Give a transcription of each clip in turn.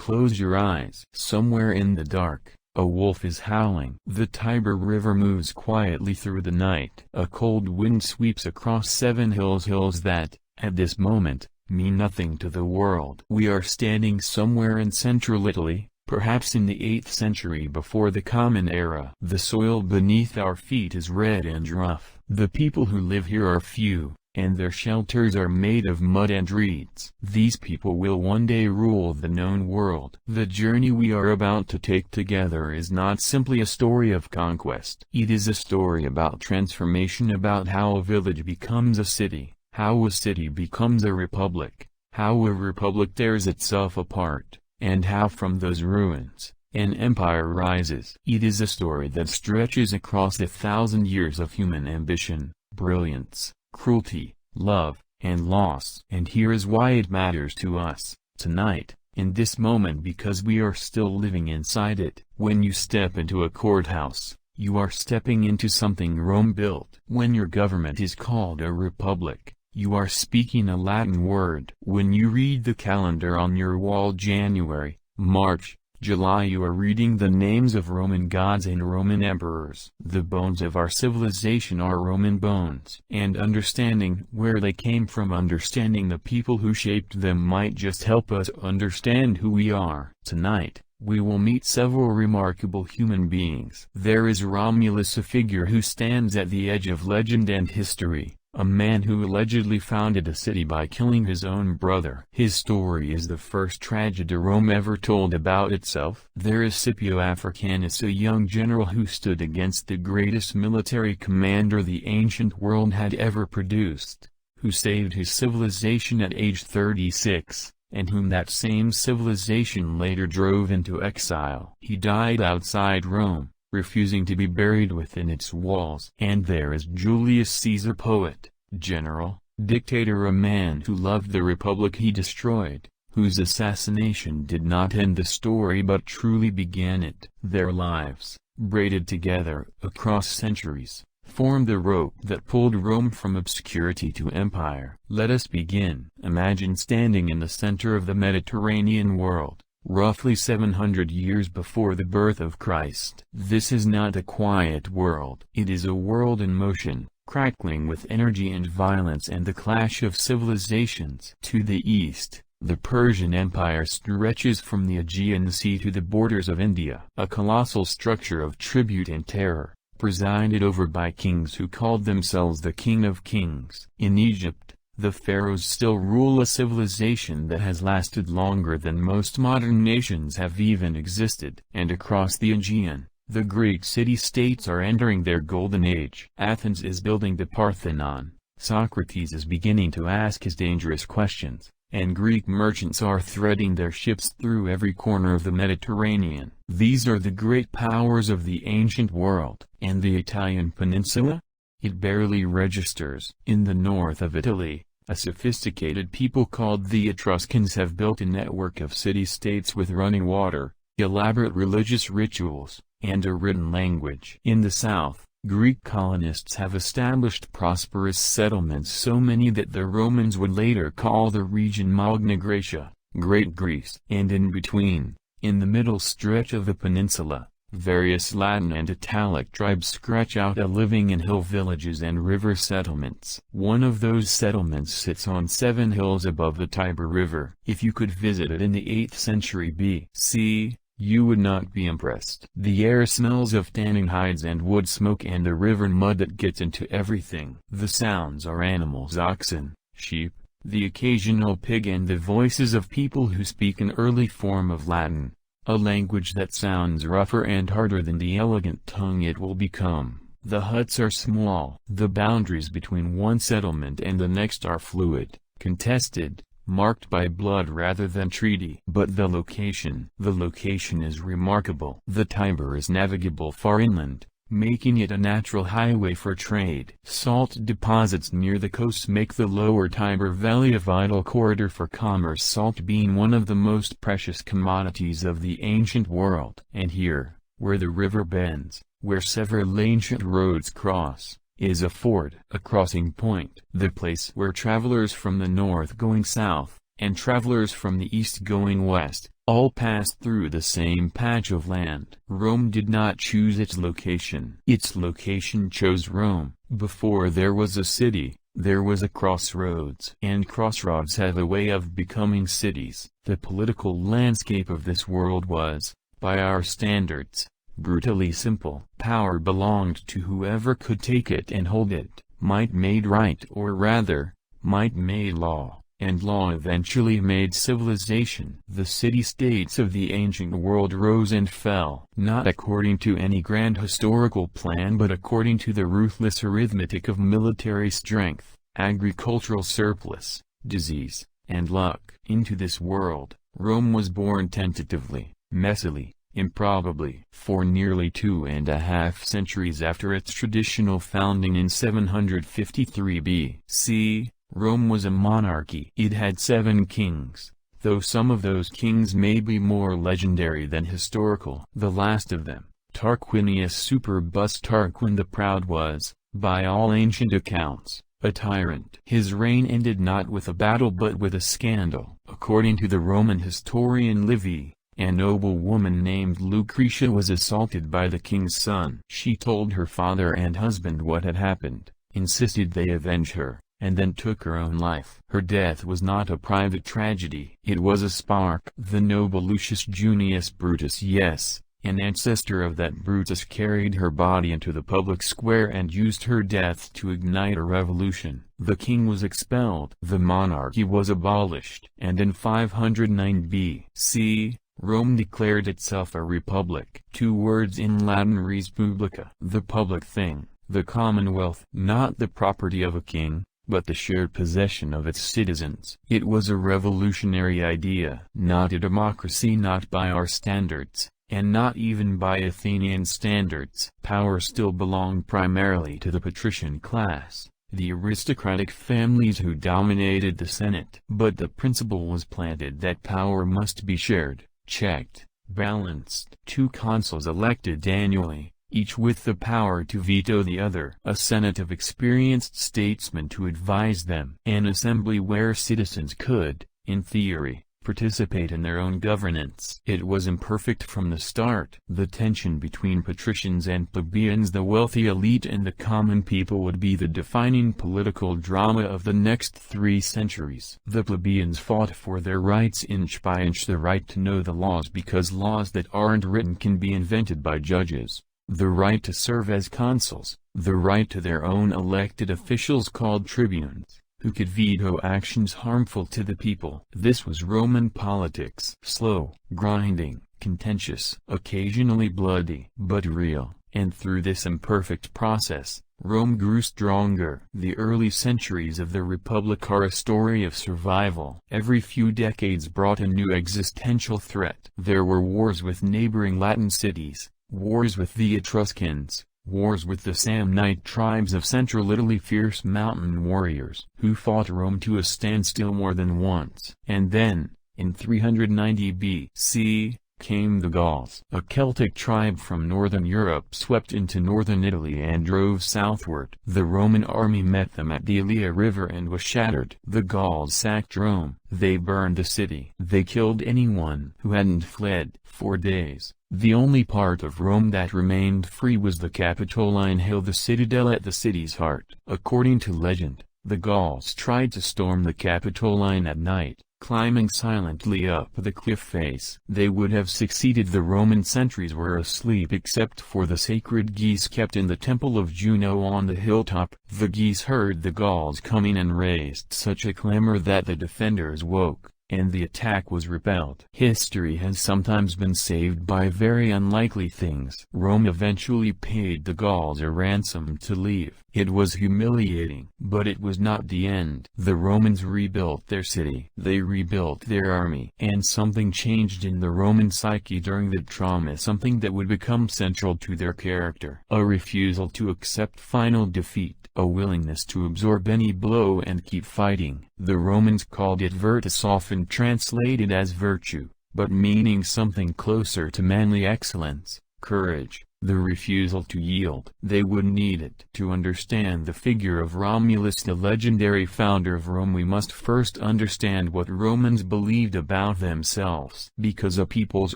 close your eyes. Somewhere in the dark, a wolf is howling. The Tiber River moves quietly through the night. A cold wind sweeps across 7 hills that, at this moment, mean nothing to the world. We are standing somewhere in central Italy, perhaps in the 8th century before the Common Era. The soil beneath our feet is red and rough. The people who live here are few, and their shelters are made of mud and reeds. These people will one day rule the known world. The journey we are about to take together is not simply a story of conquest. It is a story about transformation, about how a village becomes a city, how a city becomes a republic, how a republic tears itself apart, and how from those ruins, an empire rises. It is a story that stretches across 1,000 years of human ambition, brilliance, cruelty, love, and loss. And here is why it matters to us, tonight, in this moment, because we are still living inside it. When you step into a courthouse, you are stepping into something Rome built. When your government is called a republic, you are speaking a Latin word. When you read the calendar on your wall, January, March, July, you are reading the names of Roman gods and Roman emperors. The bones of our civilization are Roman bones. And understanding where they came from, understanding the people who shaped them, might just help us understand who we are. Tonight, we will meet several remarkable human beings. There is Romulus, a figure who stands at the edge of legend and history. A man who allegedly founded a city by killing his own brother. His story is the first tragedy Rome ever told about itself. There is Scipio Africanus, a young general who stood against the greatest military commander the ancient world had ever produced, who saved his civilization at age 36, and whom that same civilization later drove into exile. He died outside Rome, refusing to be buried within its walls. And there is Julius Caesar, poet, general, dictator, a man who loved the republic he destroyed, whose assassination did not end the story but truly began it. Their lives, braided together across centuries, formed the rope that pulled Rome from obscurity to empire. Let us begin. Imagine standing in the center of the Mediterranean world, roughly 700 years before the birth of Christ. This is not a quiet world. It is a world in motion, crackling with energy and violence and the clash of civilizations. To the east, the Persian Empire stretches from the Aegean Sea to the borders of India, a colossal structure of tribute and terror, presided over by kings who called themselves the King of Kings. In Egypt, the pharaohs still rule a civilization that has lasted longer than most modern nations have even existed. And across the Aegean, the Greek city-states are entering their golden age. Athens is building the Parthenon, Socrates is beginning to ask his dangerous questions, and Greek merchants are threading their ships through every corner of the Mediterranean. These are the great powers of the ancient world. And the Italian peninsula? It barely registers. In the north of Italy, a sophisticated people called the Etruscans have built a network of city-states with running water, elaborate religious rituals, and a written language. In the south, Greek colonists have established prosperous settlements, so many that the Romans would later call the region Magna Graecia, Great Greece. And in between, in the middle stretch of the peninsula, various Latin and Italic tribes scratch out a living in hill villages and river settlements. One of those settlements sits on 7 hills above the Tiber River. If you could visit it in the 8th century BC, you would not be impressed. The air smells of tanning hides and wood smoke and the river mud that gets into everything. The sounds are animals, oxen, sheep, the occasional pig, and the voices of people who speak an early form of Latin, a language that sounds rougher and harder than the elegant tongue it will become. The huts are small. The boundaries between one settlement and the next are fluid, contested, marked by blood rather than treaty. But the location is remarkable. The Tiber is navigable far inland, making it a natural highway for trade. Salt deposits near the coast make the lower Tiber Valley a vital corridor for commerce, salt being one of the most precious commodities of the ancient world. And here, where the river bends, where several ancient roads cross, is a ford, a crossing point, the place where travelers from the north going south, and travelers from the east going west, all passed through the same patch of land. Rome did not choose its location. Its location chose Rome. Before there was a city, there was a crossroads. And crossroads have a way of becoming cities. The political landscape of this world was, by our standards, brutally simple. Power belonged to whoever could take it and hold it. Might made right, or rather, might made law, and law eventually made civilization. The city-states of the ancient world rose and fell, not according to any grand historical plan but according to the ruthless arithmetic of military strength, agricultural surplus, disease, and luck. Into this world, Rome was born tentatively, messily, improbably. For nearly 2.5 centuries after its traditional founding in 753 B.C., Rome was a monarchy. It had 7 kings, though some of those kings may be more legendary than historical. The last of them, Tarquinius Superbus Tarquin the Proud, was, by all ancient accounts, a tyrant. His reign ended not with a battle but with a scandal. According to the Roman historian Livy, a noble woman named Lucretia was assaulted by the king's son. She told her father and husband what had happened, insisted they avenge her, and then took her own life. Her death was not a private tragedy. It was a spark. The noble Lucius Junius Brutus, yes, an ancestor of that Brutus, carried her body into the public square and used her death to ignite a revolution. The king was expelled. The monarchy was abolished. And in 509 B.C., Rome declared itself a republic. 2 words in Latin: res publica, the public thing, the commonwealth, not the property of a king, but the shared possession of its citizens. It was a revolutionary idea. Not a democracy, not by our standards, and not even by Athenian standards. Power still belonged primarily to the patrician class, the aristocratic families who dominated the Senate. But the principle was planted that power must be shared, checked, balanced. 2 consuls elected annually, each with the power to veto the other. A senate of experienced statesmen to advise them. An assembly where citizens could, in theory, participate in their own governance. It was imperfect from the start. The tension between patricians and plebeians, the wealthy elite and the common people, would be the defining political drama of the next 3 centuries. The plebeians fought for their rights inch by inch: the right to know the laws because laws that aren't written can be invented by judges, the right to serve as consuls, the right to their own elected officials called tribunes, who could veto actions harmful to the people. This was Roman politics. Slow, grinding, contentious, occasionally bloody, but real. And through this imperfect process, Rome grew stronger. The early centuries of the Republic are a story of survival. Every few decades brought a new existential threat. There were wars with neighboring Latin cities, wars with the Etruscans, wars with the Samnite tribes of central Italy, fierce mountain warriors who fought Rome to a standstill more than once. And then, in 390 B.C., came the Gauls. A Celtic tribe from northern Europe swept into northern Italy and drove southward. The Roman army met them at the Ilia River and was shattered. The Gauls sacked Rome. They burned the city. They killed anyone who hadn't fled. For days, the only part of Rome that remained free was the Capitoline Hill, the citadel at the city's heart. According to legend, the Gauls tried to storm the Capitoline at night, climbing silently up the cliff face. They would have succeeded. The Roman sentries were asleep except for the sacred geese kept in the temple of Juno on the hilltop. The geese heard the Gauls coming and raised such a clamor that the defenders woke, and the attack was repelled. History has sometimes been saved by very unlikely things. Rome eventually paid the Gauls a ransom to leave. It was humiliating, but it was not the end. The Romans rebuilt their city. They rebuilt their army. And something changed in the Roman psyche during that trauma, something that would become central to their character. A refusal to accept final defeat. A willingness to absorb any blow and keep fighting. The Romans called it virtus, often translated as virtue, but meaning something closer to manly excellence, courage, the refusal to yield. They would need it. To understand the figure of Romulus, the legendary founder of Rome, we must first understand what Romans believed about themselves. Because a people's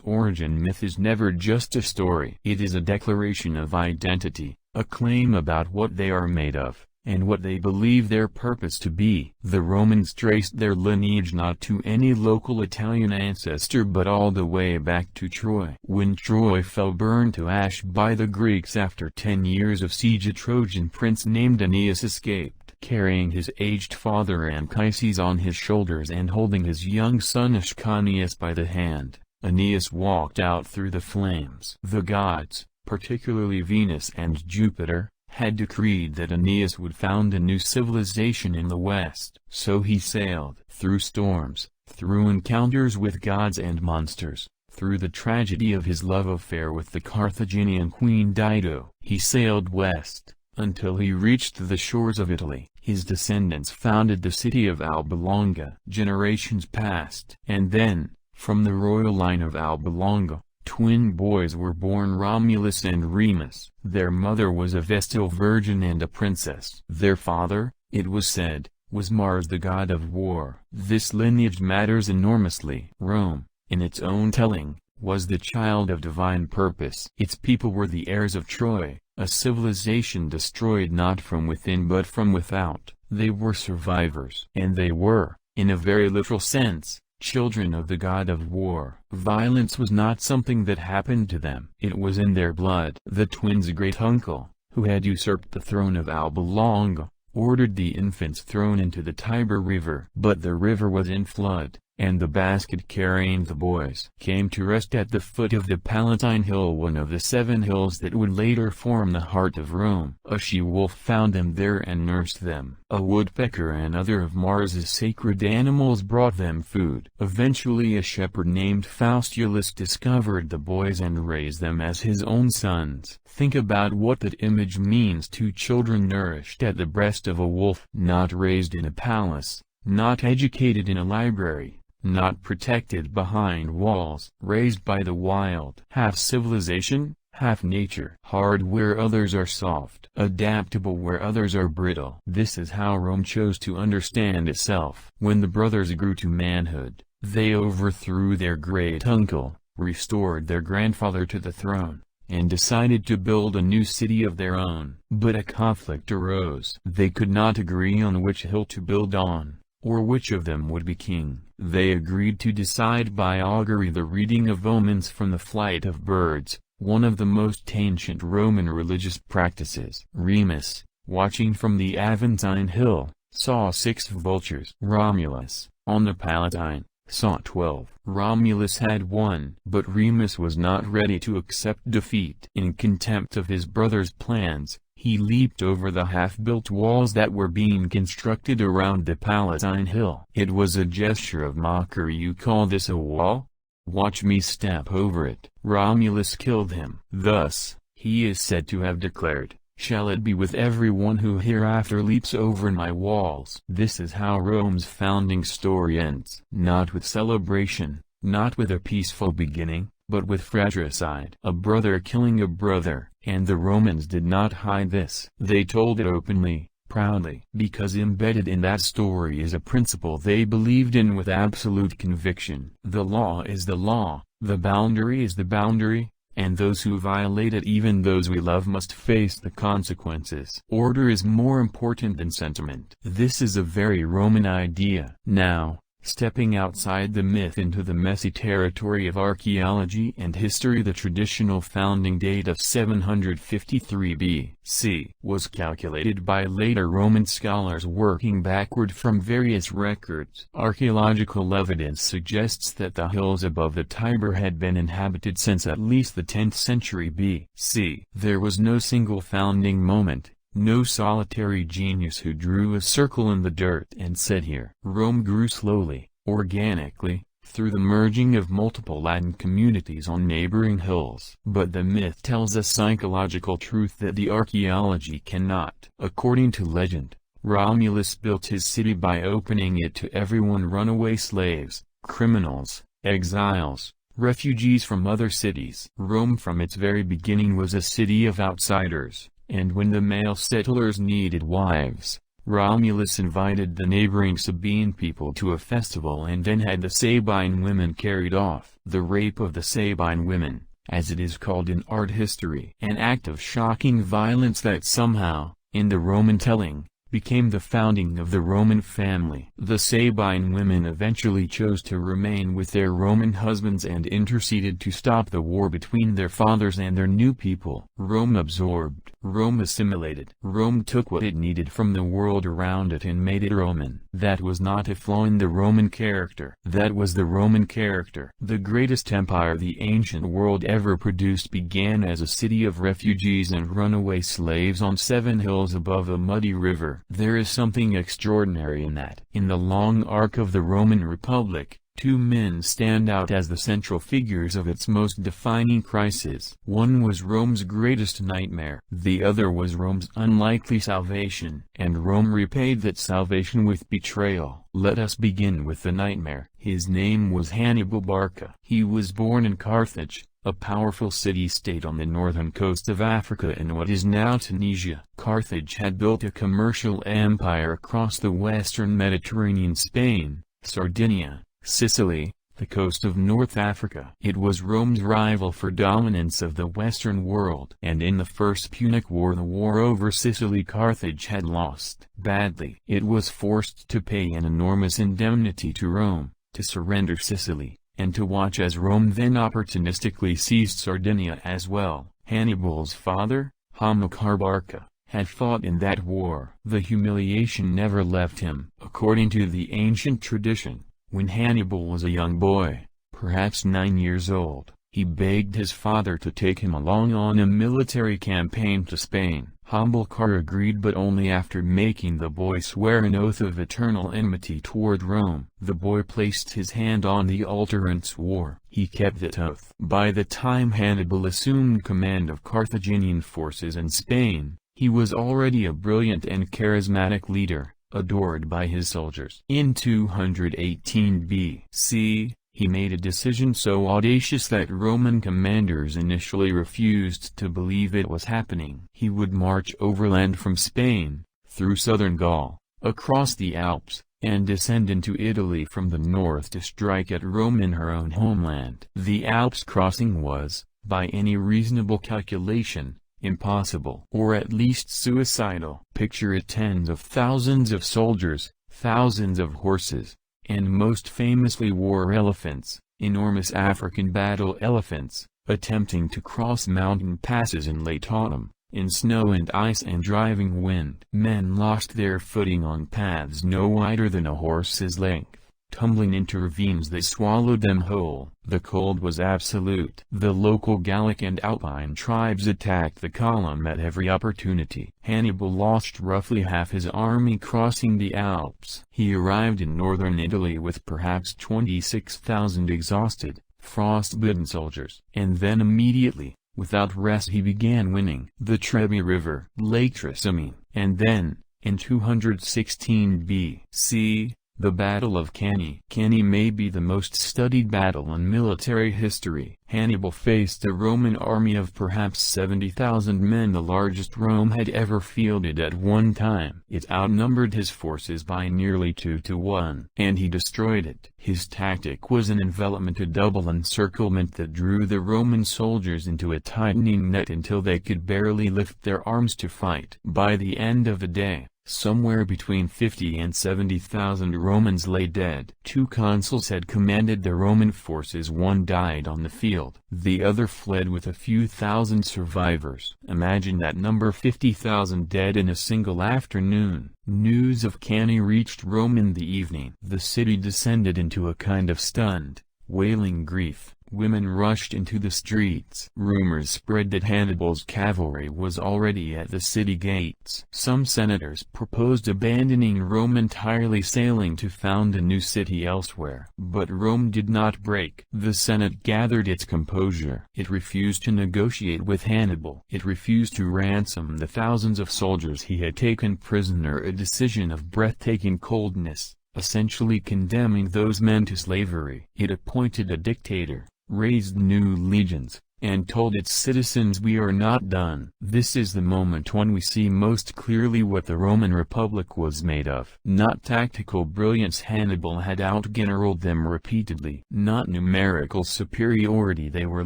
origin myth is never just a story. It is a declaration of identity, a claim about what they are made of, and what they believe their purpose to be. The Romans traced their lineage not to any local Italian ancestor but all the way back to Troy. When Troy fell burned to ash by the Greeks after 10 years of siege, a Trojan prince named Aeneas escaped, carrying his aged father Anchises on his shoulders and holding his young son Ascanius by the hand. Aeneas walked out through the flames. The gods, particularly Venus and Jupiter, had decreed that Aeneas would found a new civilization in the West. So he sailed through storms, through encounters with gods and monsters, through the tragedy of his love affair with the Carthaginian queen Dido. He sailed west, until he reached the shores of Italy. His descendants founded the city of Alba Longa. Generations passed, and then, from the royal line of Alba Longa, twin boys were born, Romulus and Remus. Their mother was a Vestal virgin and a princess. Their father, it was said, was Mars, the god of war. This lineage matters enormously. Rome, in its own telling, was the child of divine purpose. Its people were the heirs of Troy, a civilization destroyed not from within but from without. They were survivors. And they were, in a very literal sense, children of the god of war. Violence was not something that happened to them. It was in their blood. The twins' great-uncle, who had usurped the throne of Alba Longa, ordered the infants thrown into the Tiber River. But the river was in flood, and the basket carrying the boys came to rest at the foot of the Palatine Hill, one of the 7 hills that would later form the heart of Rome. A she-wolf found them there and nursed them. A woodpecker and other of Mars's sacred animals brought them food. Eventually a shepherd named Faustulus discovered the boys and raised them as his own sons. Think about what that image means: 2 children nourished at the breast of a wolf, not raised in a palace, not educated in a library, not protected behind walls, raised by the wild. Half civilization, half nature. Hard where others are soft, adaptable where others are brittle. This is how Rome chose to understand itself. When the brothers grew to manhood, they overthrew their great-uncle, restored their grandfather to the throne, and decided to build a new city of their own. But a conflict arose. They could not agree on which hill to build on, or which of them would be king. They agreed to decide by augury, the reading of omens from the flight of birds, one of the most ancient Roman religious practices. Remus, watching from the Aventine Hill, saw 6 vultures. Romulus, on the Palatine, saw 12. Romulus had won, but Remus was not ready to accept defeat. In contempt of his brother's plans, he leaped over the half-built walls that were being constructed around the Palatine Hill. It was a gesture of mockery. You call this a wall? Watch me step over it. Romulus killed him. Thus, he is said to have declared, "Shall it be with everyone who hereafter leaps over my walls." This is how Rome's founding story ends. Not with celebration, not with a peaceful beginning, but with fratricide. A brother killing a brother. And the Romans did not hide this. They told it openly, proudly, because embedded in that story is a principle they believed in with absolute conviction. The law is the law, the boundary is the boundary, and those who violate it, even those we love, must face the consequences. Order is more important than sentiment. This is a very Roman idea. Now, stepping outside the myth into the messy territory of archaeology and history, the traditional founding date of 753 B.C. was calculated by later Roman scholars working backward from various records. Archaeological evidence suggests that the hills above the Tiber had been inhabited since at least the 10th century B.C. There was no single founding moment, no solitary genius who drew a circle in the dirt and said here. Rome grew slowly, organically, through the merging of multiple Latin communities on neighboring hills. But the myth tells a psychological truth that the archaeology cannot. According to legend, Romulus built his city by opening it to everyone: runaway slaves, criminals, exiles, refugees from other cities. Rome from its very beginning was a city of outsiders, and when the male settlers needed wives, Romulus invited the neighboring Sabine people to a festival and then had the Sabine women carried off. The rape of the Sabine women, as it is called in art history, an act of shocking violence that somehow, in the Roman telling, became the founding of the Roman family. The Sabine women eventually chose to remain with their Roman husbands and interceded to stop the war between their fathers and their new people. Rome absorbed, Rome assimilated. Rome took what it needed from the world around it and made it Roman. That was not a flaw in the Roman character. That was the Roman character. The greatest empire the ancient world ever produced began as a city of refugees and runaway slaves on 7 hills above a muddy river. There is something extraordinary in that. In the long arc of the Roman Republic, 2 men stand out as the central figures of its most defining crisis. One was Rome's greatest nightmare. The other was Rome's unlikely salvation. And Rome repaid that salvation with betrayal. Let us begin with the nightmare. His name was Hannibal Barca. He was born in Carthage, a powerful city-state on the northern coast of Africa in what is now Tunisia. Carthage had built a commercial empire across the western Mediterranean: Spain, Sardinia, Sicily, the coast of North Africa. It was Rome's rival for dominance of the Western world. And in the First Punic War, the war over Sicily, Carthage had lost badly. It was forced to pay an enormous indemnity to Rome, to surrender Sicily, and to watch as Rome then opportunistically seized Sardinia as well. Hannibal's father, Hamilcar Barca, had fought in that war. The humiliation never left him. According to the ancient tradition, when Hannibal was a young boy, perhaps 9 years old, he begged his father to take him along on a military campaign to Spain. Hamilcar agreed, but only after making the boy swear an oath of eternal enmity toward Rome. The boy placed his hand on the altar and swore. He kept that oath. By the time Hannibal assumed command of Carthaginian forces in Spain, he was already a brilliant and charismatic leader, adored by his soldiers. In 218 B.C., he made a decision so audacious that Roman commanders initially refused to believe it was happening. He would march overland from Spain, through southern Gaul, across the Alps, and descend into Italy from the north to strike at Rome in her own homeland. The Alps crossing was, by any reasonable calculation, impossible, or at least suicidal. Picture it: tens of thousands of soldiers, thousands of horses, and most famously war elephants, enormous African battle elephants, attempting to cross mountain passes in late autumn, in snow and ice and driving wind. Men lost their footing on paths no wider than a horse's length, tumbling into ravines that swallowed them whole. The cold was absolute. The local Gallic and Alpine tribes attacked the column at every opportunity. Hannibal lost roughly half his army crossing the Alps. He arrived in northern Italy with perhaps 26,000 exhausted, frost-bitten soldiers. And then immediately, without rest, he began winning the Trevi River, Lake Trasimene. And then, in 216 B.C., the Battle of Cannae. Cannae may be the most studied battle in military history. Hannibal faced a Roman army of perhaps 70,000 men, the largest Rome had ever fielded at one time. It outnumbered his forces by nearly 2 to 1, and he destroyed it. His tactic was an envelopment, a double encirclement that drew the Roman soldiers into a tightening net until they could barely lift their arms to fight. By the end of the day, somewhere between 50 and 70,000 Romans lay dead. 2 consuls had commanded the Roman forces. One died on the field. The other fled with a few thousand survivors. Imagine that number: 50,000 dead in a single afternoon. News of Cannae reached Rome in the evening. The city descended into a kind of stunned, wailing grief. Women rushed into the streets. Rumors spread that Hannibal's cavalry was already at the city gates. Some senators proposed abandoning Rome entirely, sailing to found a new city elsewhere. But Rome did not break. The Senate gathered its composure. It refused to negotiate with Hannibal. It refused to ransom the thousands of soldiers he had taken prisoner, a decision of breathtaking coldness, essentially condemning those men to slavery. It appointed a dictator, raised new legions, and told its citizens, "We are not done." This is the moment when we see most clearly what the Roman Republic was made of. Not tactical brilliance, Hannibal had outgeneraled them repeatedly. Not numerical superiority, they were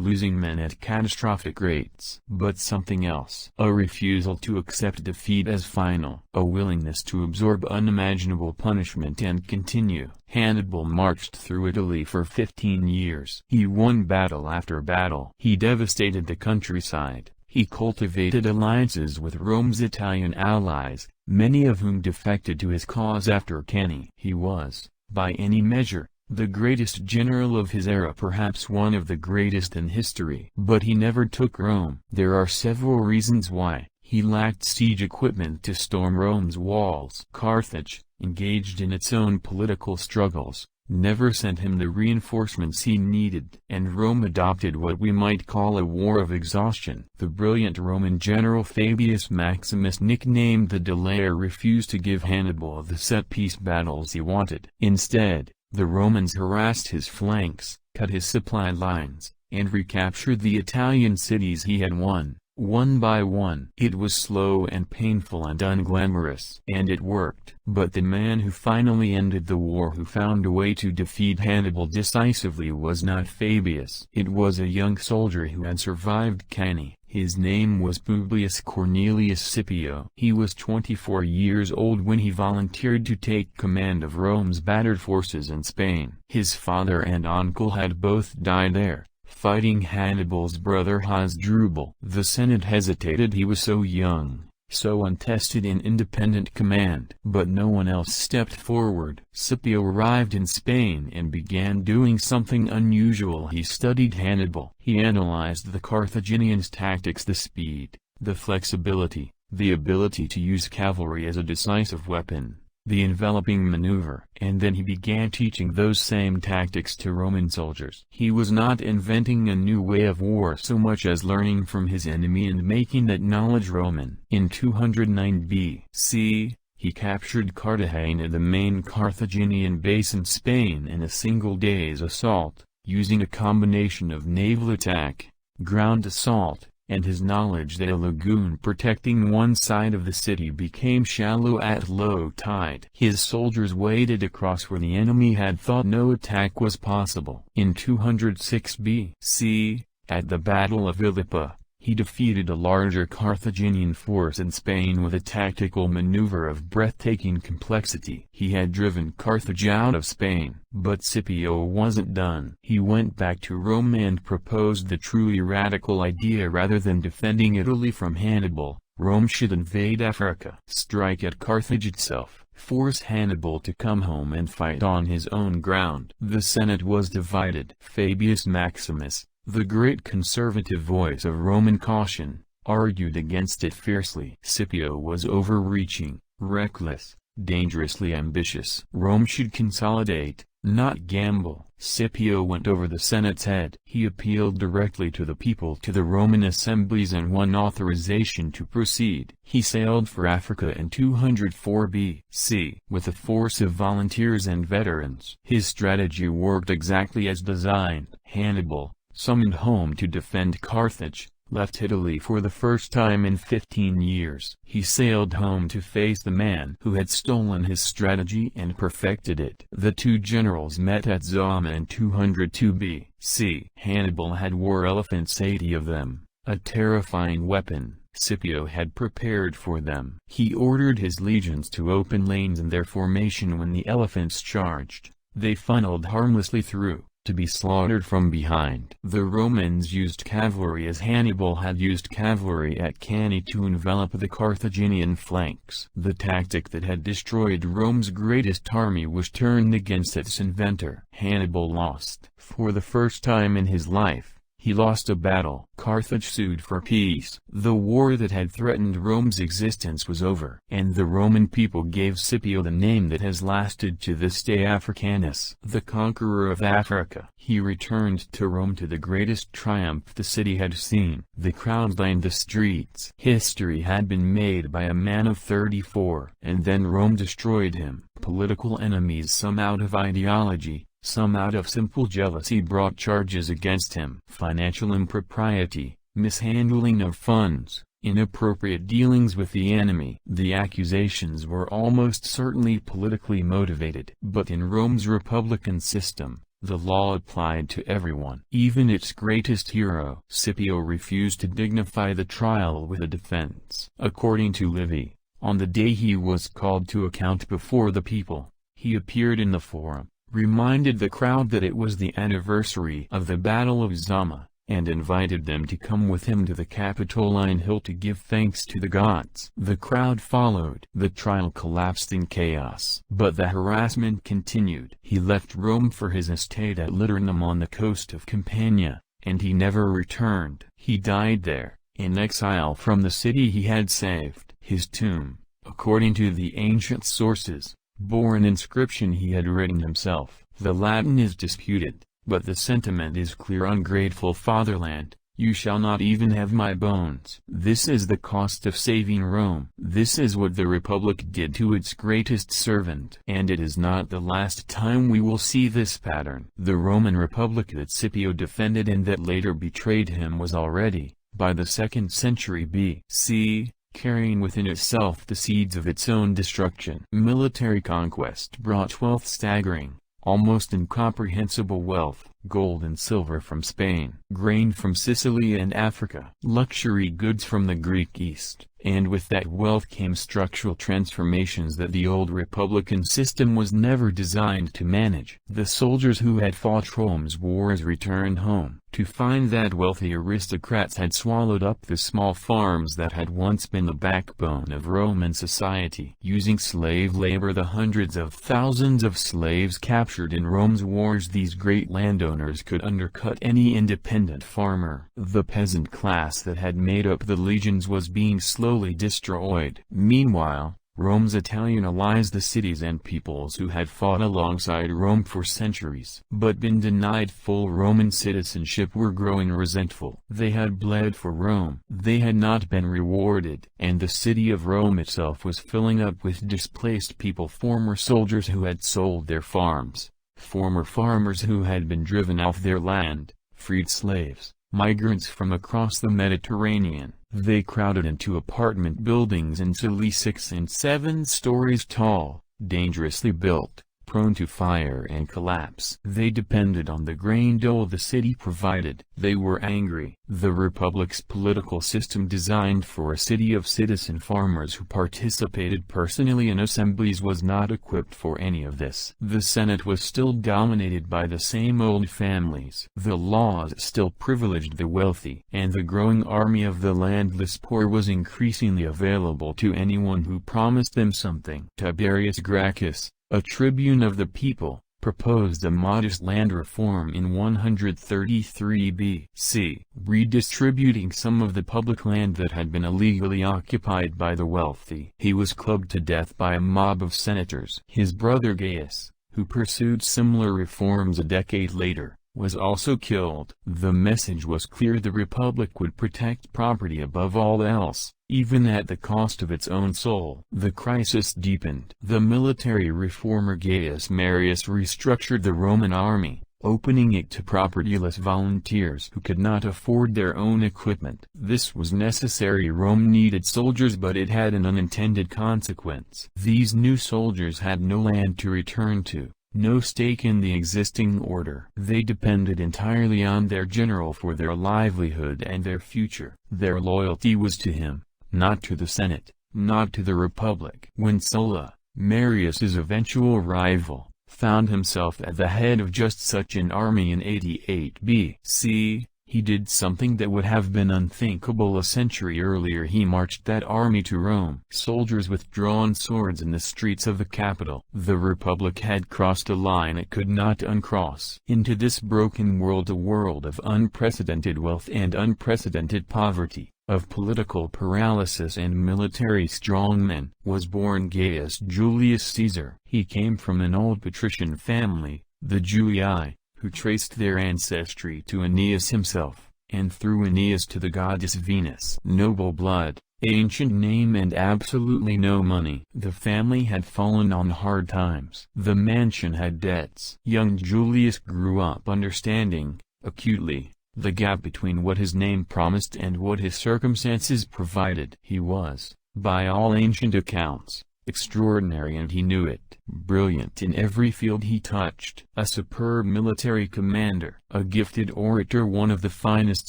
losing men at catastrophic rates. But something else. A refusal to accept defeat as final. A willingness to absorb unimaginable punishment and continue. Hannibal marched through Italy for 15 years. He won battle after battle. He devastated the countryside. He cultivated alliances with Rome's Italian allies, many of whom defected to his cause after Cannae. He was, by any measure, the greatest general of his era, perhaps one of the greatest in history. But he never took Rome. There are several reasons why. He lacked siege equipment to storm Rome's walls. Carthage, engaged in its own political struggles, never sent him the reinforcements he needed. And Rome adopted what we might call a war of exhaustion. The brilliant Roman general Fabius Maximus, nicknamed the Delayer, refused to give Hannibal the set-piece battles he wanted. Instead, the Romans harassed his flanks, cut his supply lines, and recaptured the Italian cities he had won, one by one. It was slow and painful and unglamorous. And it worked. But the man who finally ended the war, who found a way to defeat Hannibal decisively, was not Fabius. It was a young soldier who had survived Cannae. His name was Publius Cornelius Scipio. He was 24 years old when he volunteered to take command of Rome's battered forces in Spain. His father and uncle had both died there, fighting Hannibal's brother Hasdrubal. The Senate hesitated. He was so young, so untested in independent command. But no one else stepped forward. Scipio arrived in Spain and began doing something unusual. He studied Hannibal. He analyzed the Carthaginians' tactics, the speed, the flexibility, the ability to use cavalry as a decisive weapon, the enveloping maneuver. And then he began teaching those same tactics to Roman soldiers. He was not inventing a new way of war so much as learning from his enemy and making that knowledge Roman. In 209 B.C., he captured Cartagena, the main Carthaginian base in Spain, in a single day's assault, using a combination of naval attack, ground assault, and his knowledge that a lagoon protecting one side of the city became shallow at low tide. His soldiers waded across where the enemy had thought no attack was possible. In 206 B.C., at the Battle of Ilipa, he defeated a larger Carthaginian force in Spain with a tactical maneuver of breathtaking complexity. He had driven Carthage out of Spain. But Scipio wasn't done. He went back to Rome and proposed the truly radical idea: rather than defending Italy from Hannibal, Rome should invade Africa, strike at Carthage itself, force Hannibal to come home and fight on his own ground. The Senate was divided. Fabius Maximus, the great conservative voice of Roman caution, argued against it fiercely. Scipio was overreaching, reckless, dangerously ambitious. Rome should consolidate, not gamble. Scipio went over the Senate's head. He appealed directly to the people, to the Roman assemblies, and won authorization to proceed. He sailed for Africa in 204 B.C. with a force of volunteers and veterans. His strategy worked exactly as designed. Hannibal, summoned home to defend Carthage, left Italy for the first time in 15 years. He sailed home to face the man who had stolen his strategy and perfected it. The two generals met at Zama in 202 B.C. Hannibal had war elephants, 80 of them, a terrifying weapon Scipio had prepared for them. He ordered his legions to open lanes in their formation when the elephants charged. They funneled harmlessly through, to be slaughtered from behind. The Romans used cavalry as Hannibal had used cavalry at Cannae to envelop the Carthaginian flanks. The tactic that had destroyed Rome's greatest army was turned against its inventor. Hannibal lost. For the first time in his life, he lost a battle. Carthage sued for peace. The war that had threatened Rome's existence was over. And the Roman people gave Scipio the name that has lasted to this day, Africanus, the conqueror of Africa. He returned to Rome to the greatest triumph the city had seen. The crowds lined the streets. History had been made by a man of 34. And then Rome destroyed him. Political enemies, some out of ideology, Some out of simple jealousy brought charges against him. Financial impropriety, mishandling of funds, inappropriate dealings with the enemy. The accusations were almost certainly politically motivated. But in Rome's republican system, the law applied to everyone. Even its greatest hero. Scipio refused to dignify the trial with a defense. According to Livy, on the day he was called to account before the people, he appeared in the forum, reminded the crowd that it was the anniversary of the Battle of Zama, and invited them to come with him to the Capitoline Hill to give thanks to the gods. The crowd followed. The trial collapsed in chaos. But the harassment continued. He left Rome for his estate at Liternum on the coast of Campania, and he never returned. He died there, in exile from the city he had saved. His tomb, according to the ancient sources, bore an inscription he had written himself. The Latin is disputed, but the sentiment is clear: ungrateful fatherland, you shall not even have my bones. This is the cost of saving Rome. This is what the Republic did to its greatest servant. And it is not the last time we will see this pattern. The Roman Republic that Scipio defended and that later betrayed him was already, by the 2nd century B.C., carrying within itself the seeds of its own destruction. Military conquest brought wealth, staggering, almost incomprehensible wealth: gold and silver from Spain, grain from Sicily and Africa, luxury goods from the Greek East. And with that wealth came structural transformations that the old republican system was never designed to manage. The soldiers who had fought Rome's wars returned home, to find that wealthy aristocrats had swallowed up the small farms that had once been the backbone of Roman society. Using slave labor, the hundreds of thousands of slaves captured in Rome's wars, these great landowners could undercut any independent farmer. The peasant class that had made up the legions was being slowly destroyed. Meanwhile, Rome's Italian allies, the cities and peoples who had fought alongside Rome for centuries but been denied full Roman citizenship, were growing resentful. They had bled for Rome. They had not been rewarded. And the city of Rome itself was filling up with displaced people, former soldiers who had sold their farms, former farmers who had been driven off their land, freed slaves, migrants from across the Mediterranean. They crowded into apartment buildings in Italy 6 and 7 stories tall, dangerously built, prone to fire and collapse. They depended on the grain dole the city provided. They were angry. The Republic's political system, designed for a city of citizen farmers who participated personally in assemblies, was not equipped for any of this. The Senate was still dominated by the same old families. The laws still privileged the wealthy, and the growing army of the landless poor was increasingly available to anyone who promised them something. Tiberius Gracchus, a tribune of the people, proposed a modest land reform in 133 B.C., redistributing some of the public land that had been illegally occupied by the wealthy. He was clubbed to death by a mob of senators. His brother Gaius, who pursued similar reforms a decade later, was also killed. The message was clear: the Republic would protect property above all else, even at the cost of its own soul. The crisis deepened. The military reformer Gaius Marius restructured the Roman army, opening it to propertyless volunteers who could not afford their own equipment. This was necessary. Rome needed soldiers, but it had an unintended consequence. These new soldiers had no land to return to, no stake in the existing order. They depended entirely on their general for their livelihood and their future. Their loyalty was to him, not to the Senate, not to the Republic. When Sulla, Marius's eventual rival, found himself at the head of just such an army in 88 B.C., he did something that would have been unthinkable a century earlier. He marched that army to Rome. Soldiers with drawn swords in the streets of the capital. The Republic had crossed a line it could not uncross. Into this broken world, a world of unprecedented wealth and unprecedented poverty, of political paralysis and military strongmen, was born Gaius Julius Caesar. He came from an old patrician family, the Julii, who traced their ancestry to Aeneas himself, and through Aeneas to the goddess Venus. Noble blood, Ancient name and absolutely no money. The family had fallen on hard times. The mansion had debts. Young Julius grew up understanding, acutely, the gap between what his name promised and what his circumstances provided. He was, by all ancient accounts, extraordinary, and he knew it. Brilliant in every field he touched. A superb military commander. A gifted orator, one of the finest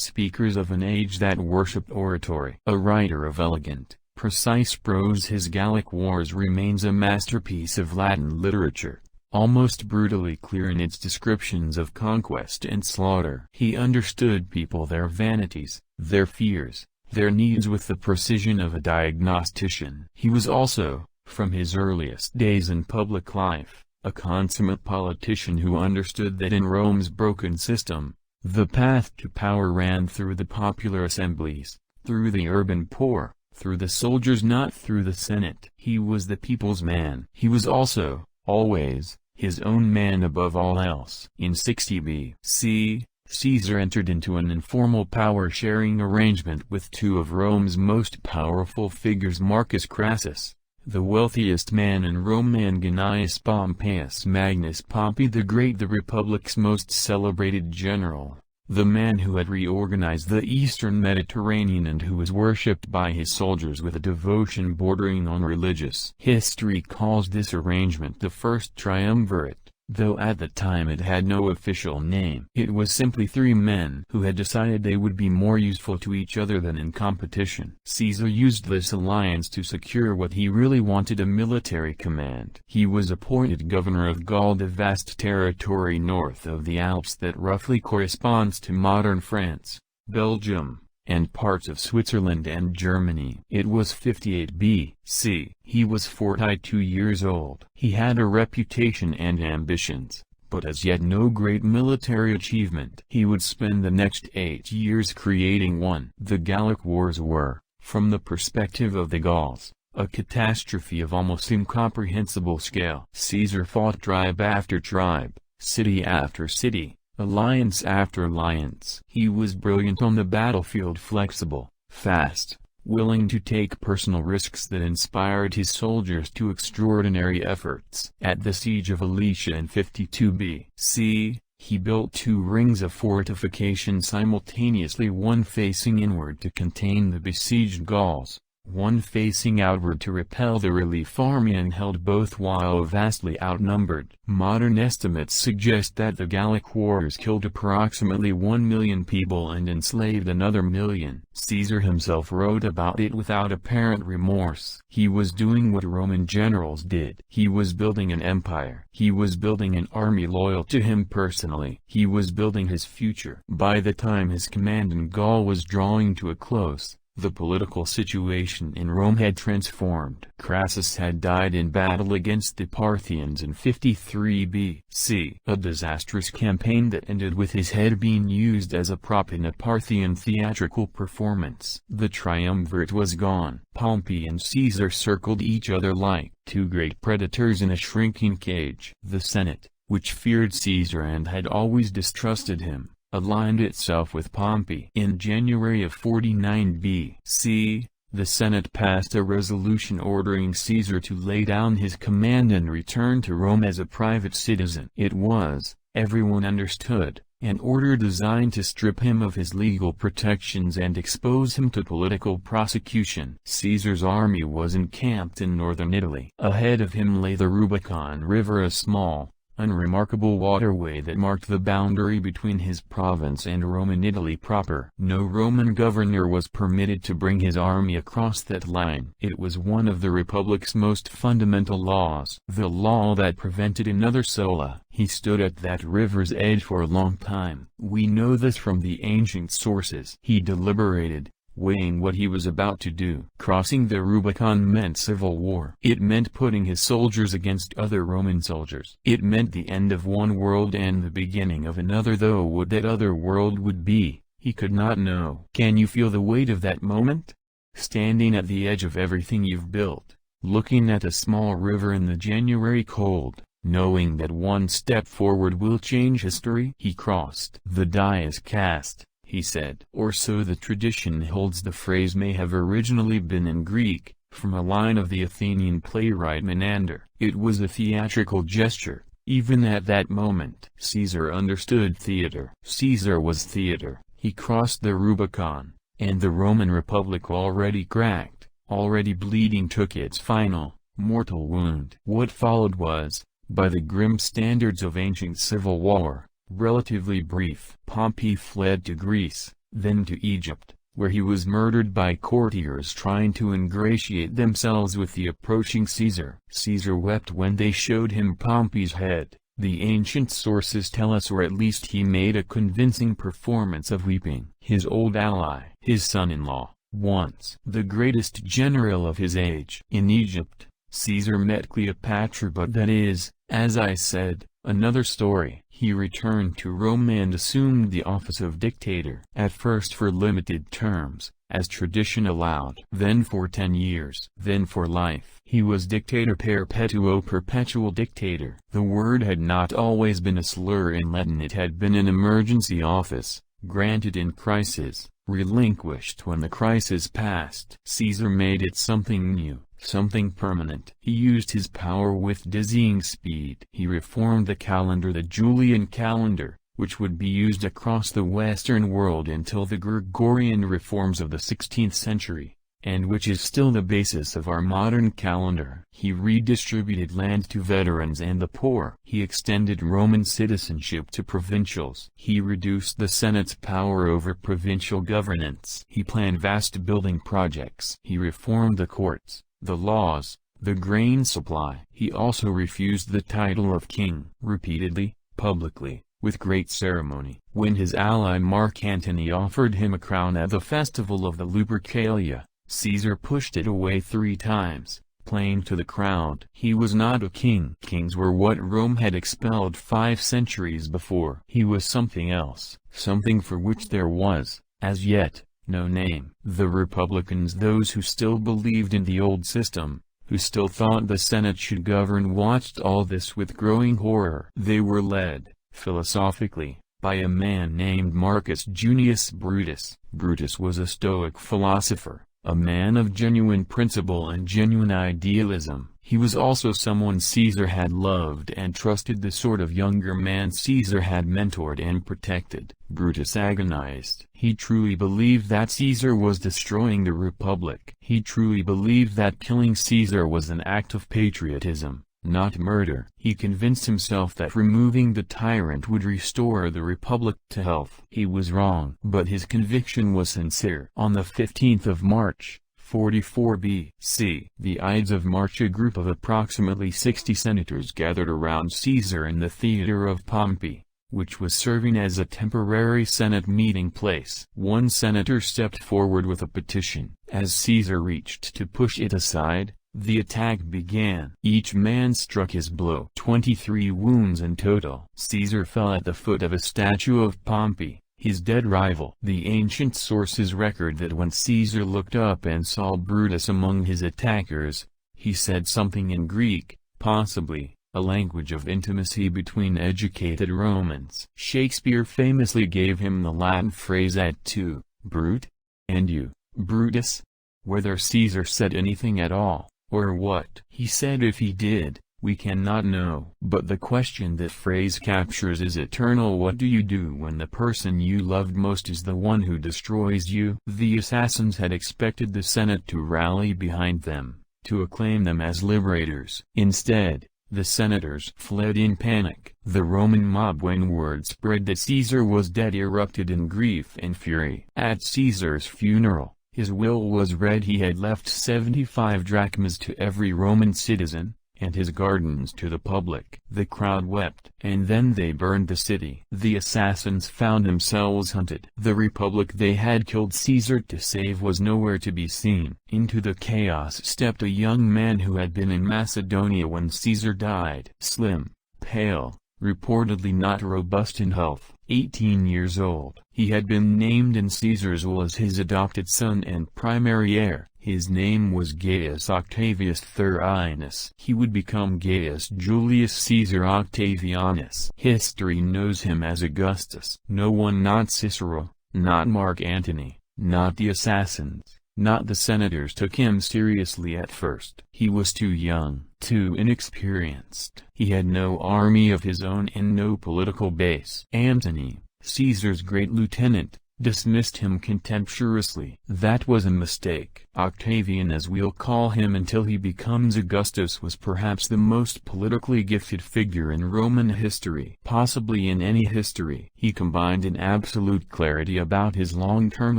speakers of an age that worshipped oratory. A writer of elegant, precise prose. His Gallic Wars remains a masterpiece of Latin literature, almost brutally clear in its descriptions of conquest and slaughter. He understood people, their vanities, their fears, their needs with the precision of a diagnostician. He was also, from his earliest days in public life, a consummate politician who understood that in Rome's broken system, the path to power ran through the popular assemblies, through the urban poor, through the soldiers, not through the Senate. He was the people's man. He was also, always, his own man above all else. In 60 B.C., Caesar entered into an informal power-sharing arrangement with two of Rome's most powerful figures, Marcus Crassus, the wealthiest man in Rome, and Gnaeus Pompeius Magnus, Pompey the Great, the Republic's most celebrated general, the man who had reorganized the eastern Mediterranean and who was worshipped by his soldiers with a devotion bordering on religious. History calls this arrangement the First Triumvirate, though at the time it had no official name. It was simply three men who had decided they would be more useful to each other than in competition. Caesar used this alliance to secure what he really wanted: a military command. He was appointed governor of Gaul, the vast territory north of the Alps that roughly corresponds to modern France, Belgium, and parts of Switzerland and Germany. It was 58 B.C. He was 42 years old. He had a reputation and ambitions, but as yet no great military achievement. He would spend the next 8 years creating one. The Gallic Wars were, from the perspective of the Gauls, a catastrophe of almost incomprehensible scale. Caesar fought tribe after tribe, city after city, alliance after alliance. He was brilliant on the battlefield, flexible, fast, willing to take personal risks that inspired his soldiers to extraordinary efforts. At the siege of Alesia in 52 B.C., he built 2 rings of fortification simultaneously, one facing inward to contain the besieged Gauls, one facing outward to repel the relief army, and held both while vastly outnumbered. Modern estimates suggest that the Gallic Wars killed approximately 1 million people and enslaved another million. Caesar himself wrote about it without apparent remorse. He was doing what Roman generals did. He was building an empire. He was building an army loyal to him personally. He was building his future. By the time his command in Gaul was drawing to a close, the political situation in Rome had transformed. Crassus had died in battle against the Parthians in 53 B.C. A disastrous campaign that ended with his head being used as a prop in a Parthian theatrical performance. The triumvirate was gone. Pompey and Caesar circled each other like two great predators in a shrinking cage. The Senate, which feared Caesar and had always distrusted him, aligned itself with Pompey. In January of 49 B.C., the Senate passed a resolution ordering Caesar to lay down his command and return to Rome as a private citizen. It was, everyone understood, an order designed to strip him of his legal protections and expose him to political prosecution. Caesar's army was encamped in northern Italy. Ahead of him lay the Rubicon River, a small, unremarkable waterway that marked the boundary between his province and Roman Italy proper. No Roman governor was permitted to bring his army across that line. It was one of the Republic's most fundamental laws. The law that prevented another Sulla. He stood at that river's edge for a long time. We know this from the ancient sources. He deliberated, weighing what he was about to do. Crossing the Rubicon meant civil war. It meant putting his soldiers against other Roman soldiers. It meant the end of one world and the beginning of another, though what that other world would be, he could not know. Can you feel the weight of that moment? Standing at the edge of everything you've built, looking at a small river in the January cold, knowing that one step forward will change history. He crossed. The die is cast. he said. Or so the tradition holds. The phrase may have originally been in Greek, from a line of the Athenian playwright Menander. It was a theatrical gesture, even at that moment. Caesar understood theater. Caesar was theater. He crossed the Rubicon, and the Roman Republic, already cracked, already bleeding, took its final, mortal wound. What followed was, by the grim standards of ancient civil war, relatively brief. Pompey fled to Greece, then to Egypt, where he was murdered by courtiers trying to ingratiate themselves with the approaching Caesar. Caesar wept when they showed him Pompey's head, the ancient sources tell us, or at least he made a convincing performance of weeping. His old ally, his son-in-law, once the greatest general of his age. In Egypt, Caesar met Cleopatra, but that is, as I said, another story. He returned to Rome and assumed the office of dictator, at first for limited terms, as tradition allowed, then for 10 years, then for life. He was dictator perpetuo, perpetual dictator. The word had not always been a slur in Latin. It had been an emergency office, granted in crisis, relinquished when the crisis passed. Caesar made it something new, something permanent. He used his power with dizzying speed. He reformed the calendar, the Julian calendar, which would be used across the Western world until the Gregorian reforms of the 16th century, and which is still the basis of our modern calendar. He redistributed land to veterans and the poor. He extended Roman citizenship to provincials. He reduced the Senate's power over provincial governance. He planned vast building projects. He reformed the courts, the laws, the grain supply. He also refused the title of king, repeatedly, publicly, with great ceremony. When his ally Mark Antony offered him a crown at the festival of the Lupercalia, Caesar pushed it away 3 times, playing to the crowd. He was not a king. Kings were what Rome had expelled 5 centuries before. He was something else, something for which there was, as yet, no name. The Republicans, those who still believed in the old system, who still thought the Senate should govern, watched all this with growing horror. They were led, philosophically, by a man named Marcus Junius Brutus. Brutus was a Stoic philosopher, a man of genuine principle and genuine idealism. He was also someone Caesar had loved and trusted, the sort of younger man Caesar had mentored and protected. Brutus agonized. He truly believed that Caesar was destroying the Republic. He truly believed that killing Caesar was an act of patriotism, not murder. He convinced himself that removing the tyrant would restore the Republic to health. He was wrong, but his conviction was sincere. On the 15th of March, 44 B.C., the Ides of March, a group of approximately 60 senators gathered around Caesar in the theater of Pompey, which was serving as a temporary Senate meeting place. One senator stepped forward with a petition. As Caesar reached to push it aside, the attack began. Each man struck his blow. 23 wounds in total. Caesar fell at the foot of a statue of Pompey, his dead rival. The ancient sources record that when Caesar looked up and saw Brutus among his attackers, he said something in Greek, possibly a language of intimacy between educated Romans. Shakespeare famously gave him the Latin phrase "et tu, Brute?" and "you, Brutus?" Whether Caesar said anything at all, or what he said, if he did, we cannot know. But the question that phrase captures is eternal. What do you do when the person you loved most is the one who destroys you? The assassins had expected the Senate to rally behind them, to acclaim them as liberators. Instead, the senators fled in panic. The Roman mob, when word spread that Caesar was dead, erupted in grief and fury. At Caesar's funeral, his will was read. He had left 75 drachmas to every Roman citizen, and his gardens to the public. The crowd wept, and then they burned the city. The assassins found themselves hunted. The Republic they had killed Caesar to save was nowhere to be seen. Into the chaos stepped a young man who had been in Macedonia when Caesar died. Slim, pale, reportedly not robust in health, 18 years old. He had been named in Caesar's will as his adopted son and primary heir. His name was Gaius Octavius Thurinus. He would become Gaius Julius Caesar Octavianus. History knows him as Augustus. No one, not Cicero, Not Mark Antony, not the assassins, not the senators took him seriously at first. He was too young, too inexperienced. He had no army of his own and no political base. Antony, Caesar's great lieutenant, dismissed him contemptuously. That was a mistake. Octavian, as we'll call him until he becomes Augustus, was perhaps the most politically gifted figure in Roman history, possibly in any history. He combined an absolute clarity about his long-term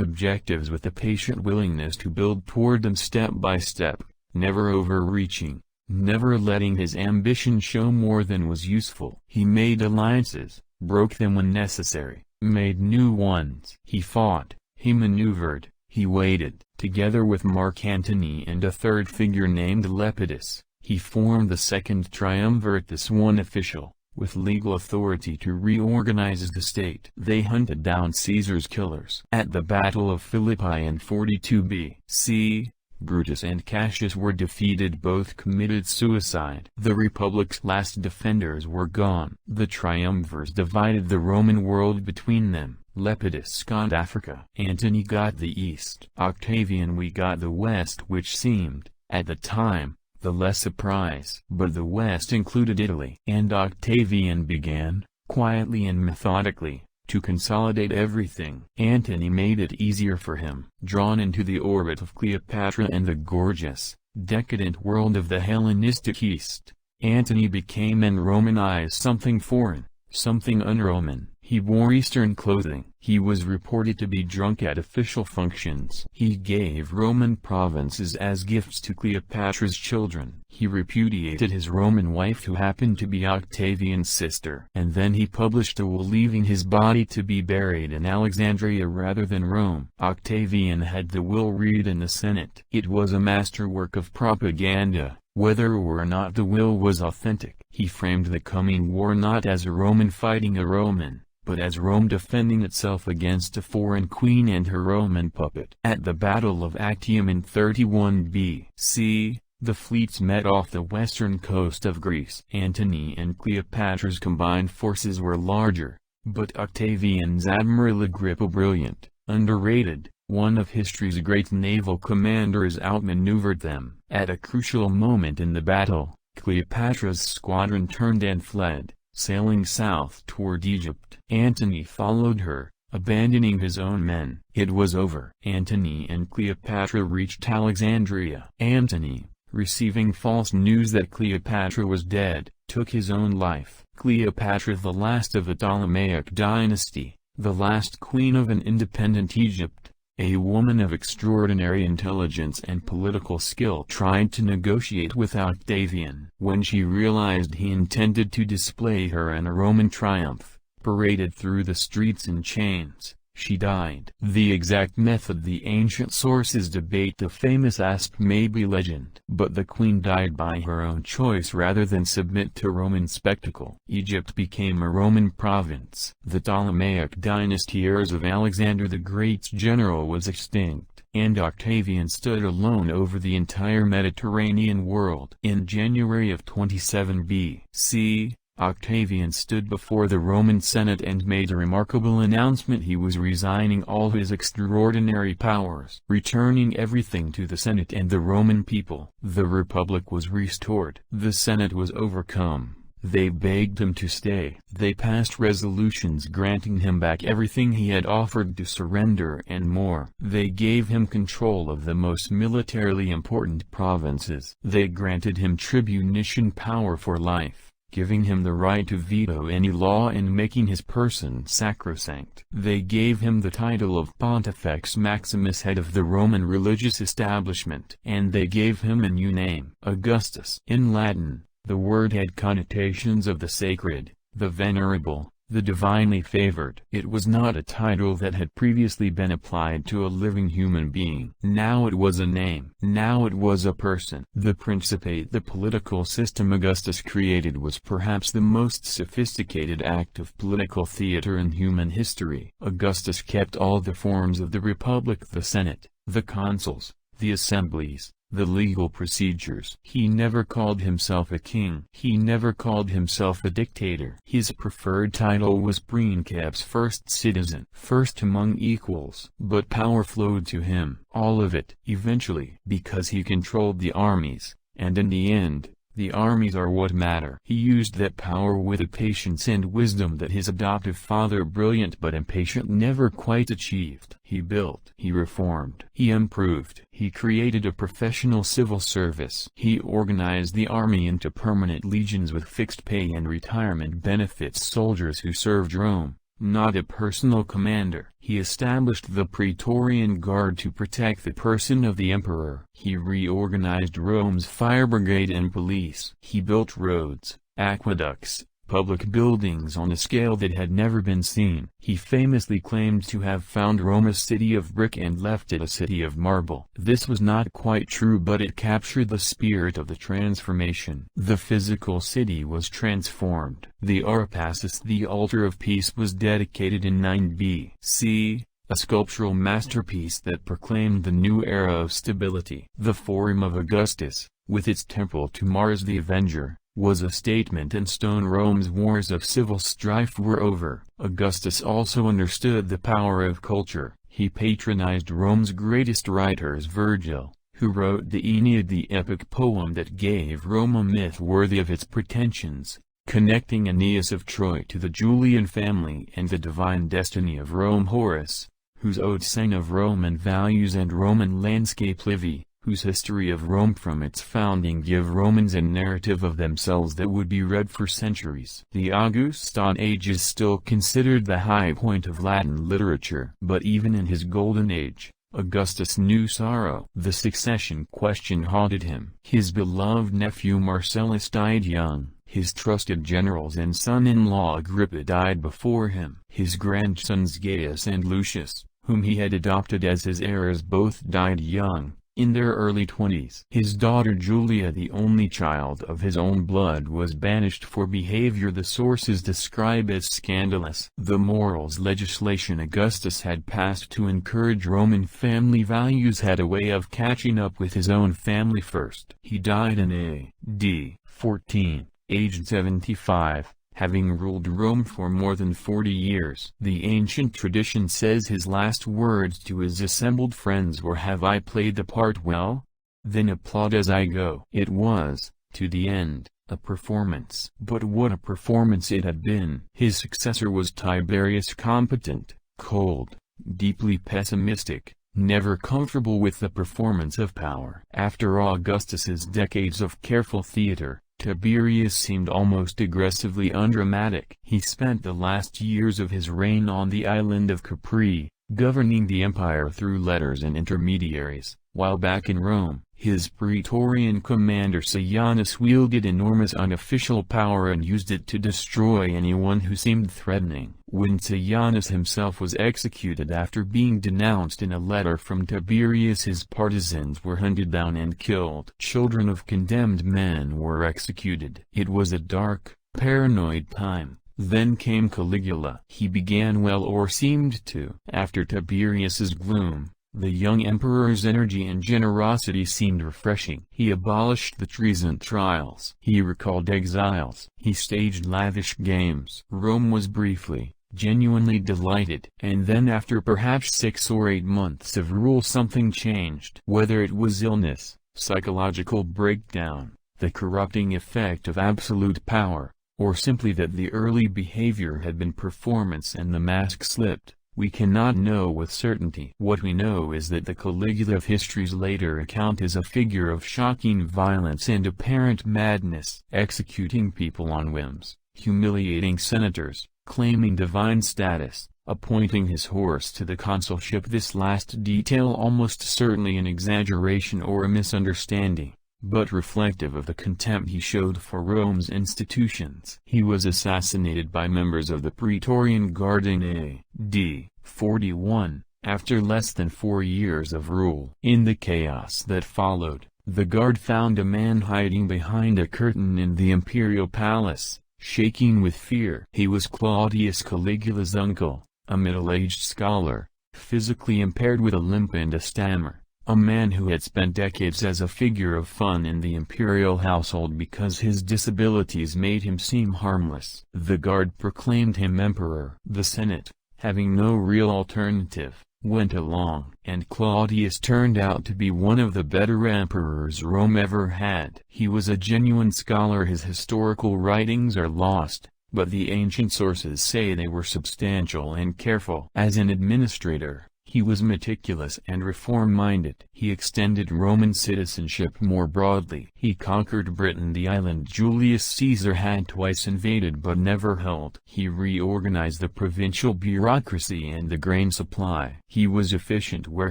objectives with a patient willingness to build toward them step by step, never overreaching, never letting his ambition show more than was useful. He made alliances, broke them when necessary, made new ones. He fought, he maneuvered, he waited. Together with Mark Antony and a third figure named Lepidus, he formed the second triumvirate, this one official, with legal authority to reorganize the state. They hunted down Caesar's killers. At the Battle of Philippi in 42 B.C., Brutus and Cassius were defeated. Both committed suicide. The Republic's last defenders were gone. The triumvirs divided the Roman world between them. Lepidus got Africa. Antony got the east. Octavian we got the west, which seemed, at the time, the less a prize. But the west included Italy. And Octavian began, quietly and methodically, to consolidate everything. Antony made it easier for him. Drawn into the orbit of Cleopatra and the gorgeous, decadent world of the Hellenistic East, Antony became and Romanized something foreign, something un-Roman. He wore Eastern clothing. He was reported to be drunk at official functions. He gave Roman provinces as gifts to Cleopatra's children. He repudiated his Roman wife, who happened to be Octavian's sister. And then he published a will leaving his body to be buried in Alexandria rather than Rome. Octavian had the will read in the Senate. It was a masterwork of propaganda, whether or not the will was authentic. He framed the coming war not as a Roman fighting a Roman, but as Rome defending itself against a foreign queen and her Roman puppet. At the Battle of Actium in 31 B.C., the fleets met off the western coast of Greece. Antony and Cleopatra's combined forces were larger, but Octavian's Admiral Agrippa, brilliant, underrated, one of history's great naval commanders, outmaneuvered them. At a crucial moment in the battle, Cleopatra's squadron turned and fled, sailing south toward Egypt. Antony followed her, abandoning his own men. It was over. Antony and Cleopatra reached Alexandria. Antony, receiving false news that Cleopatra was dead, took his own life. Cleopatra, the last of the Ptolemaic dynasty, the last queen of an independent Egypt, a woman of extraordinary intelligence and political skill, tried to negotiate with Octavian. When she realized he intended to display her in a Roman triumph, paraded through the streets in chains, she died. The exact method the ancient sources debate. The famous asp may be legend, but the queen died by her own choice rather than submit to Roman spectacle. Egypt became a Roman province. The Ptolemaic dynasty, heirs of Alexander the Great's general, was extinct, and Octavian stood alone over the entire Mediterranean world. In January of 27 B.C., Octavian stood before the Roman Senate and made a remarkable announcement. He was resigning all his extraordinary powers, returning everything to the Senate and the Roman people. The Republic was restored. The Senate was overcome. They begged him to stay. They passed resolutions granting him back everything he had offered to surrender and more. They gave him control of the most militarily important provinces. They granted him tribunician power for life, giving him the right to veto any law and making his person sacrosanct. They gave him the title of Pontifex Maximus, head of the Roman religious establishment. And they gave him a new name, Augustus. In Latin, the word had connotations of the sacred, the venerable, the divinely favored. It was not a title that had previously been applied to a living human being. Now it was a name. Now it was a person. The Principate, the political system Augustus created, was perhaps the most sophisticated act of political theater in human history. Augustus kept all the forms of the Republic: the Senate, the consuls, the assemblies, the legal procedures. He never called himself a king. He never called himself a dictator. His preferred title was Princeps, first citizen, first among equals. But power flowed to him, all of it, eventually, because he controlled the armies, and in the end, the armies are what matter. He used that power with a patience and wisdom that his adoptive father, brilliant but impatient, never quite achieved. He built, he reformed, he improved, he created a professional civil service. He organized the army into permanent legions with fixed pay and retirement benefits, soldiers who served Rome, not a personal commander. He established the Praetorian Guard to protect the person of the emperor. He reorganized Rome's fire brigade and police. He built roads, aqueducts, public buildings on a scale that had never been seen. He famously claimed to have found Rome a city of brick and left it a city of marble. This was not quite true, but it captured the spirit of the transformation. The physical city was transformed. The Arapacis, the altar of peace, was dedicated in 9 B.C., a sculptural masterpiece that proclaimed the new era of stability. The Forum of Augustus, with its temple to Mars the Avenger, was a statement in stone. Rome's wars of civil strife were over. Augustus also understood the power of culture. He patronized Rome's greatest writers, Virgil, who wrote the Aeneid, the epic poem that gave Rome a myth worthy of its pretensions, connecting Aeneas of Troy to the Julian family and the divine destiny of Rome. Horace, whose ode sang of Roman values and Roman landscape. Livy, whose history of Rome from its founding give Romans a narrative of themselves that would be read for centuries. The Augustan age is still considered the high point of Latin literature. But even in his golden age, Augustus knew sorrow. The succession question haunted him. His beloved nephew Marcellus died young. His trusted generals and son-in-law Agrippa died before him. His grandsons Gaius and Lucius, whom he had adopted as his heirs, both died young, in their early 20s. His daughter Julia, the only child of his own blood, was banished for behavior the sources describe as scandalous. The morals legislation Augustus had passed to encourage Roman family values had a way of catching up with his own family first. He died in A.D. 14, aged 75. Having ruled Rome for more than 40 years. The ancient tradition says his last words to his assembled friends were, "Have I played the part well? Then applaud as I go." It was, to the end, a performance. But what a performance it had been! His successor was Tiberius, competent, cold, deeply pessimistic, never comfortable with the performance of power. After Augustus's decades of careful theater, Tiberius seemed almost aggressively undramatic. He spent the last years of his reign on the island of Capri, governing the empire through letters and intermediaries, while back in Rome, his Praetorian commander Sejanus wielded enormous unofficial power and used it to destroy anyone who seemed threatening. When Sejanus himself was executed after being denounced in a letter from Tiberius, his partisans were hunted down and killed. Children of condemned men were executed. It was a dark, paranoid time. Then came Caligula. He began well, or seemed to. After Tiberius's gloom, the young emperor's energy and generosity seemed refreshing. He abolished the treason trials. He recalled exiles. He staged lavish games. Rome was briefly, genuinely delighted. And then, after perhaps 6 or 8 months of rule, something changed. Whether it was illness, psychological breakdown, the corrupting effect of absolute power, or simply that the early behavior had been performance and the mask slipped, we cannot know with certainty. What we know is that the Caligula of history's later account is a figure of shocking violence and apparent madness, executing people on whims, humiliating senators, claiming divine status, appointing his horse to the consulship. This last detail almost certainly an exaggeration or a misunderstanding, but reflective of the contempt he showed for Rome's institutions. He was assassinated by members of the Praetorian Guard in A.D. 41, after less than 4 years of rule. In the chaos that followed, the guard found a man hiding behind a curtain in the imperial palace, shaking with fear. He was Claudius Caligula's uncle, a middle-aged scholar, physically impaired with a limp and a stammer. a man who had spent decades as a figure of fun in the imperial household because his disabilities made him seem harmless. The Guard proclaimed him emperor. The Senate, having no real alternative, went along. And Claudius turned out to be one of the better emperors Rome ever had. He was a genuine scholar. His historical writings are lost, but the ancient sources say they were substantial and careful. As an administrator, he was meticulous and reform-minded. He extended Roman citizenship more broadly. He conquered Britain, the island Julius Caesar had twice invaded but never held. He reorganized the provincial bureaucracy and the grain supply. He was efficient where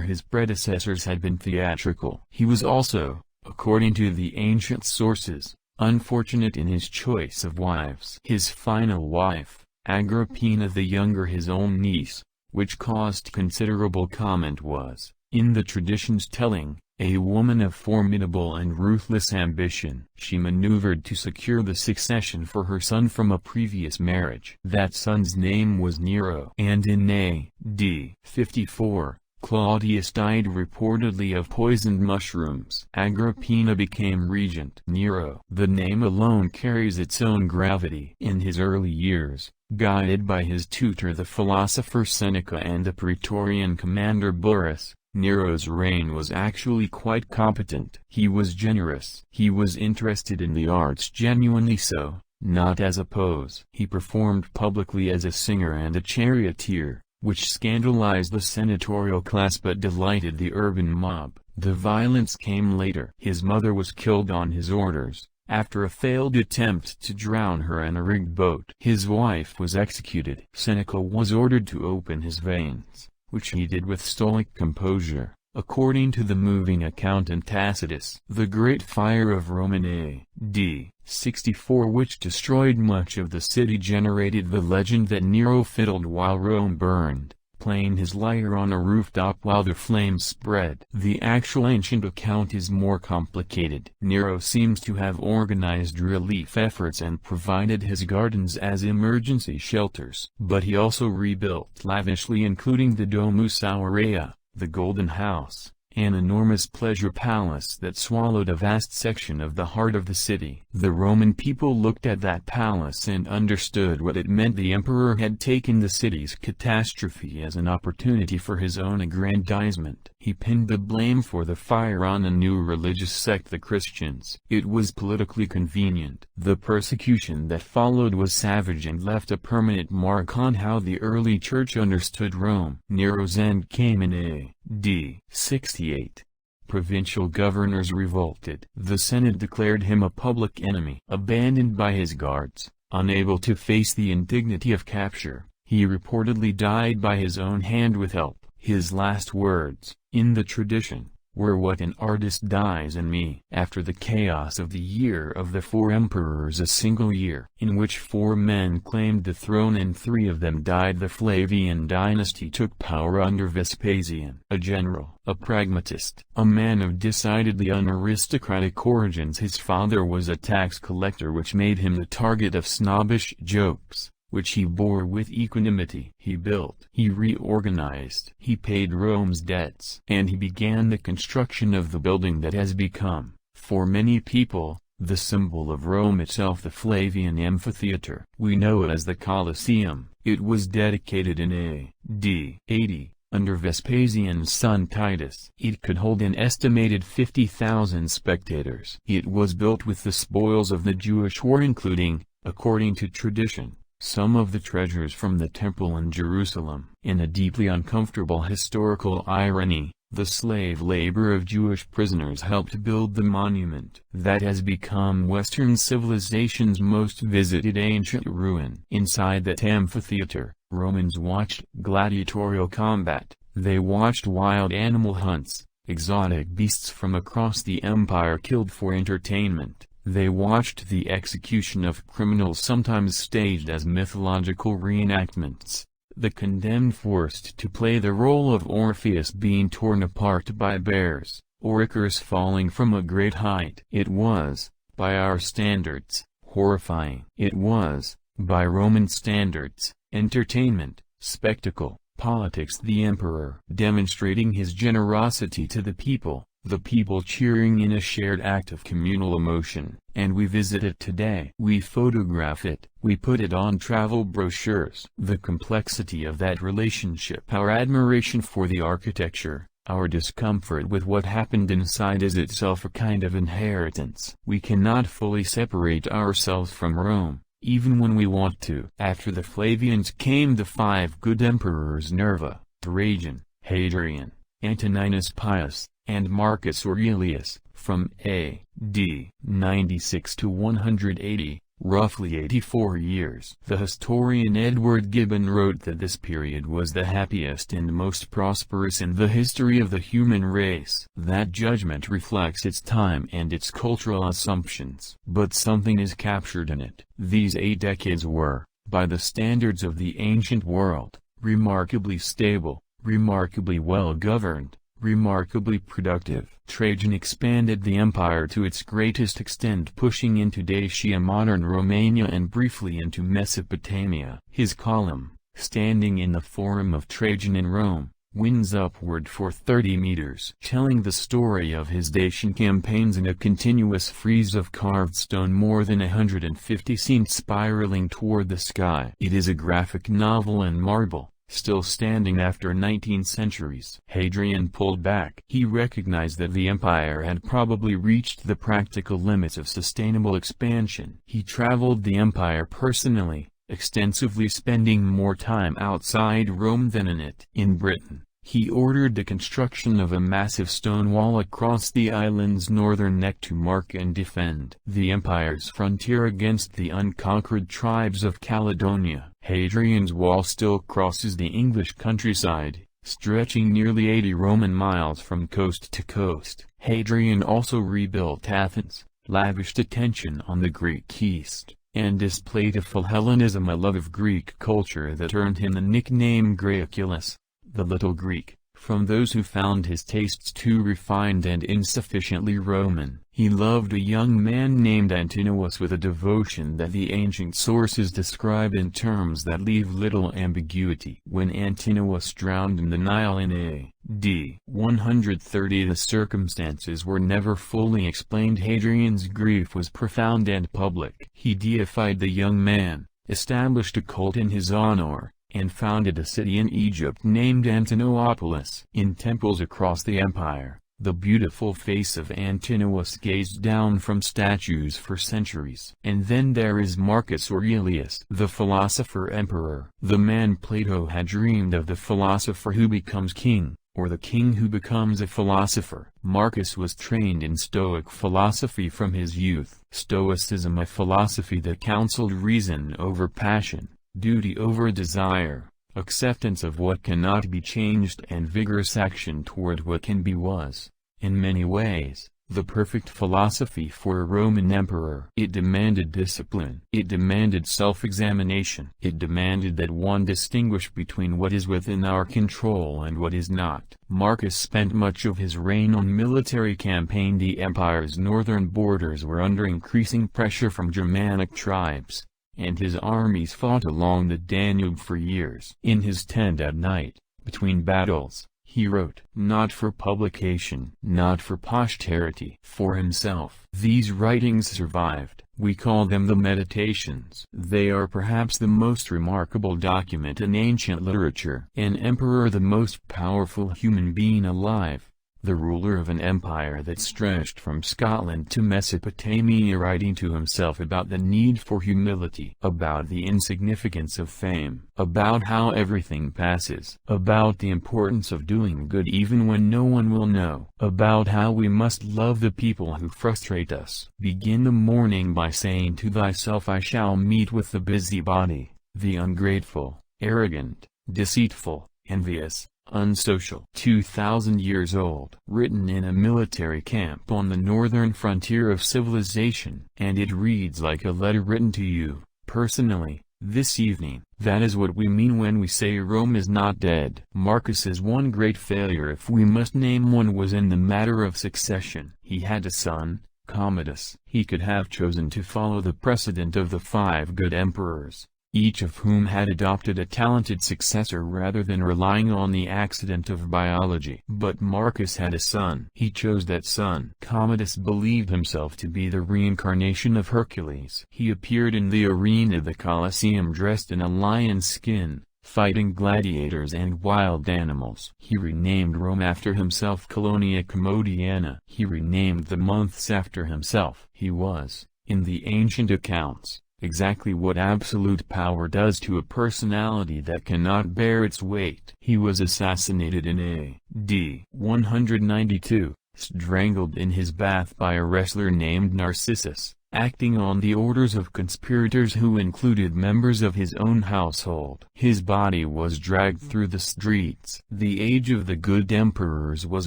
his predecessors had been theatrical. He was also, according to the ancient sources, unfortunate in his choice of wives. His final wife, Agrippina the Younger, his own niece, which caused considerable comment, was, in the traditions telling, a woman of formidable and ruthless ambition. She maneuvered to secure the succession for her son from a previous marriage. That son's name was Nero. And in A.D. 54, Claudius died reportedly of poisoned mushrooms. Agrippina became regent. Nero. The name alone carries its own gravity. In his early years, guided by his tutor the philosopher Seneca and the Praetorian commander Burrus, Nero's reign was actually quite competent. He was generous. He was interested in the arts, genuinely so, not as a pose. He performed publicly as a singer and a charioteer, which scandalized the senatorial class but delighted the urban mob. The violence came later. His mother was killed on his orders, after a failed attempt to drown her in a rigged boat. His wife was executed. Seneca was ordered to open his veins, which he did with stoic composure, according to the moving account in Tacitus. The Great Fire of Rome in A.D. 64, which destroyed much of the city, generated the legend that Nero fiddled while Rome burned, playing his lyre on a rooftop while the flames spread. The actual ancient account is more complicated. Nero seems to have organized relief efforts and provided his gardens as emergency shelters. But he also rebuilt lavishly, including the Domus Aurea, the Golden House, an enormous pleasure palace that swallowed a vast section of the heart of the city. The Roman people looked at that palace and understood what it meant. The emperor had taken the city's catastrophe as an opportunity for his own aggrandizement. He pinned the blame for the fire on a new religious sect, the Christians. It was politically convenient. The persecution that followed was savage and left a permanent mark on how the early church understood Rome. Nero's end came in A.D. 68. Provincial governors revolted. The Senate declared him a public enemy. Abandoned by his guards, unable to face the indignity of capture, he reportedly died by his own hand with help. His last words, in the tradition, were, "What an artist dies in me." After the chaos of the Year of the Four Emperors, a single year in which 4 men claimed the throne and 3 of them died, the Flavian dynasty took power under Vespasian. A general, a pragmatist, a man of decidedly unaristocratic origins, his father was a tax collector, which made him the target of snobbish jokes, which he bore with equanimity. He built, he reorganized, he paid Rome's debts, and he began the construction of the building that has become, for many people, the symbol of Rome itself, the Flavian Amphitheater. We know it as the Colosseum. It was dedicated in A.D. 80, under Vespasian's son Titus. It could hold an estimated 50,000 spectators. It was built with the spoils of the Jewish war, including, according to tradition, some of the treasures from the temple in Jerusalem. In a deeply uncomfortable historical irony, the slave labor of Jewish prisoners helped build the monument that has become Western civilization's most visited ancient ruin. Inside that amphitheater, Romans watched gladiatorial combat, they watched wild animal hunts, exotic beasts from across the empire killed for entertainment. They watched the execution of criminals, sometimes staged as mythological reenactments, the condemned forced to play the role of Orpheus being torn apart by bears, or Icarus falling from a great height. It was, by our standards, horrifying. It was, by Roman standards, entertainment, spectacle, politics the emperor demonstrating his generosity to the people cheering in a shared act of communal emotion, and we visit it today. We photograph it, we put it on travel brochures. The complexity of that relationship, our admiration for the architecture, our discomfort with what happened inside is itself a kind of inheritance. We cannot fully separate ourselves from Rome, even when we want to. After the Flavians came the 5 good emperors Nerva, Trajan, Hadrian, Antoninus Pius, and Marcus Aurelius, from A.D. 96 to 180, roughly 84 years. The historian Edward Gibbon wrote that this period was the happiest and most prosperous in the history of the human race. That judgment reflects its time and its cultural assumptions. But something is captured in it. These 8 decades were, by the standards of the ancient world, remarkably stable, remarkably well governed, remarkably productive. Trajan expanded the empire to its greatest extent, pushing into Dacia, modern Romania, and briefly into Mesopotamia. His column, standing in the Forum of Trajan in Rome, winds upward for 30 meters, telling the story of his Dacian campaigns in a continuous frieze of carved stone, more than 150 seen spiraling toward the sky. It is a graphic novel in marble, still standing after 19 centuries. Hadrian pulled back. He recognized that the empire had probably reached the practical limits of sustainable expansion. He traveled the empire personally, extensively, spending more time outside Rome than in it. In Britain, he ordered the construction of a massive stone wall across the island's northern neck to mark and defend the empire's frontier against the unconquered tribes of Caledonia. Hadrian's wall still crosses the English countryside, stretching nearly 80 Roman miles from coast to coast. Hadrian also rebuilt Athens, lavished attention on the Greek East, and displayed a Philhellenism, a love of Greek culture that earned him the nickname Graeculus, the Little Greek, from those who found his tastes too refined and insufficiently Roman. He loved a young man named Antinous with a devotion that the ancient sources describe in terms that leave little ambiguity. When Antinous drowned in the Nile in A.D. 130, the circumstances were never fully explained. Hadrian's grief was profound and public. He deified the young man, established a cult in his honor, and founded a city in Egypt named Antinopolis. In temples across the empire, the beautiful face of Antinous gazed down from statues for centuries. And then there is Marcus Aurelius, the philosopher-emperor, the man Plato had dreamed of, the philosopher who becomes king, or the king who becomes a philosopher. Marcus was trained in Stoic philosophy from his youth. Stoicism, a philosophy that counseled reason over passion, duty over desire, acceptance of what cannot be changed, and vigorous action toward what can be, was, in many ways, the perfect philosophy for a Roman emperor. It demanded discipline. It demanded self-examination. It demanded that one distinguish between what is within our control and what is not. Marcus spent much of his reign on military campaign. The empire's northern borders were under increasing pressure from Germanic tribes, and his armies fought along the Danube for years. In his tent at night, between battles, he wrote, not for publication, not for posterity, for himself. These writings survived. We call them the Meditations. They are perhaps the most remarkable document in ancient literature. An emperor, the most powerful human being alive, the ruler of an empire that stretched from Scotland to Mesopotamia, writing to himself about the need for humility, about the insignificance of fame, about how everything passes, about the importance of doing good even when no one will know, about how we must love the people who frustrate us. Begin the morning by saying to thyself, I shall meet with the busybody, the ungrateful, arrogant, deceitful, envious, unsocial. 2,000 years old. Written in a military camp on the northern frontier of civilization. And it reads like a letter written to you, personally, this evening. That is what we mean when we say Rome is not dead. Marcus's one great failure, if we must name one, was in the matter of succession. He had a son, Commodus. He could have chosen to follow the precedent of the 5 good emperors, each of whom had adopted a talented successor rather than relying on the accident of biology. But Marcus had a son. He chose that son. Commodus believed himself to be the reincarnation of Hercules. He appeared in the arena of the Colosseum dressed in a lion's skin, fighting gladiators and wild animals. He renamed Rome after himself Colonia Commodiana. He renamed the months after himself. He was, in the ancient accounts, exactly what absolute power does to a personality that cannot bear its weight. He was assassinated in A.D. 192, strangled in his bath by a wrestler named Narcissus, acting on the orders of conspirators who included members of his own household. His body was dragged through the streets. The age of the good emperors was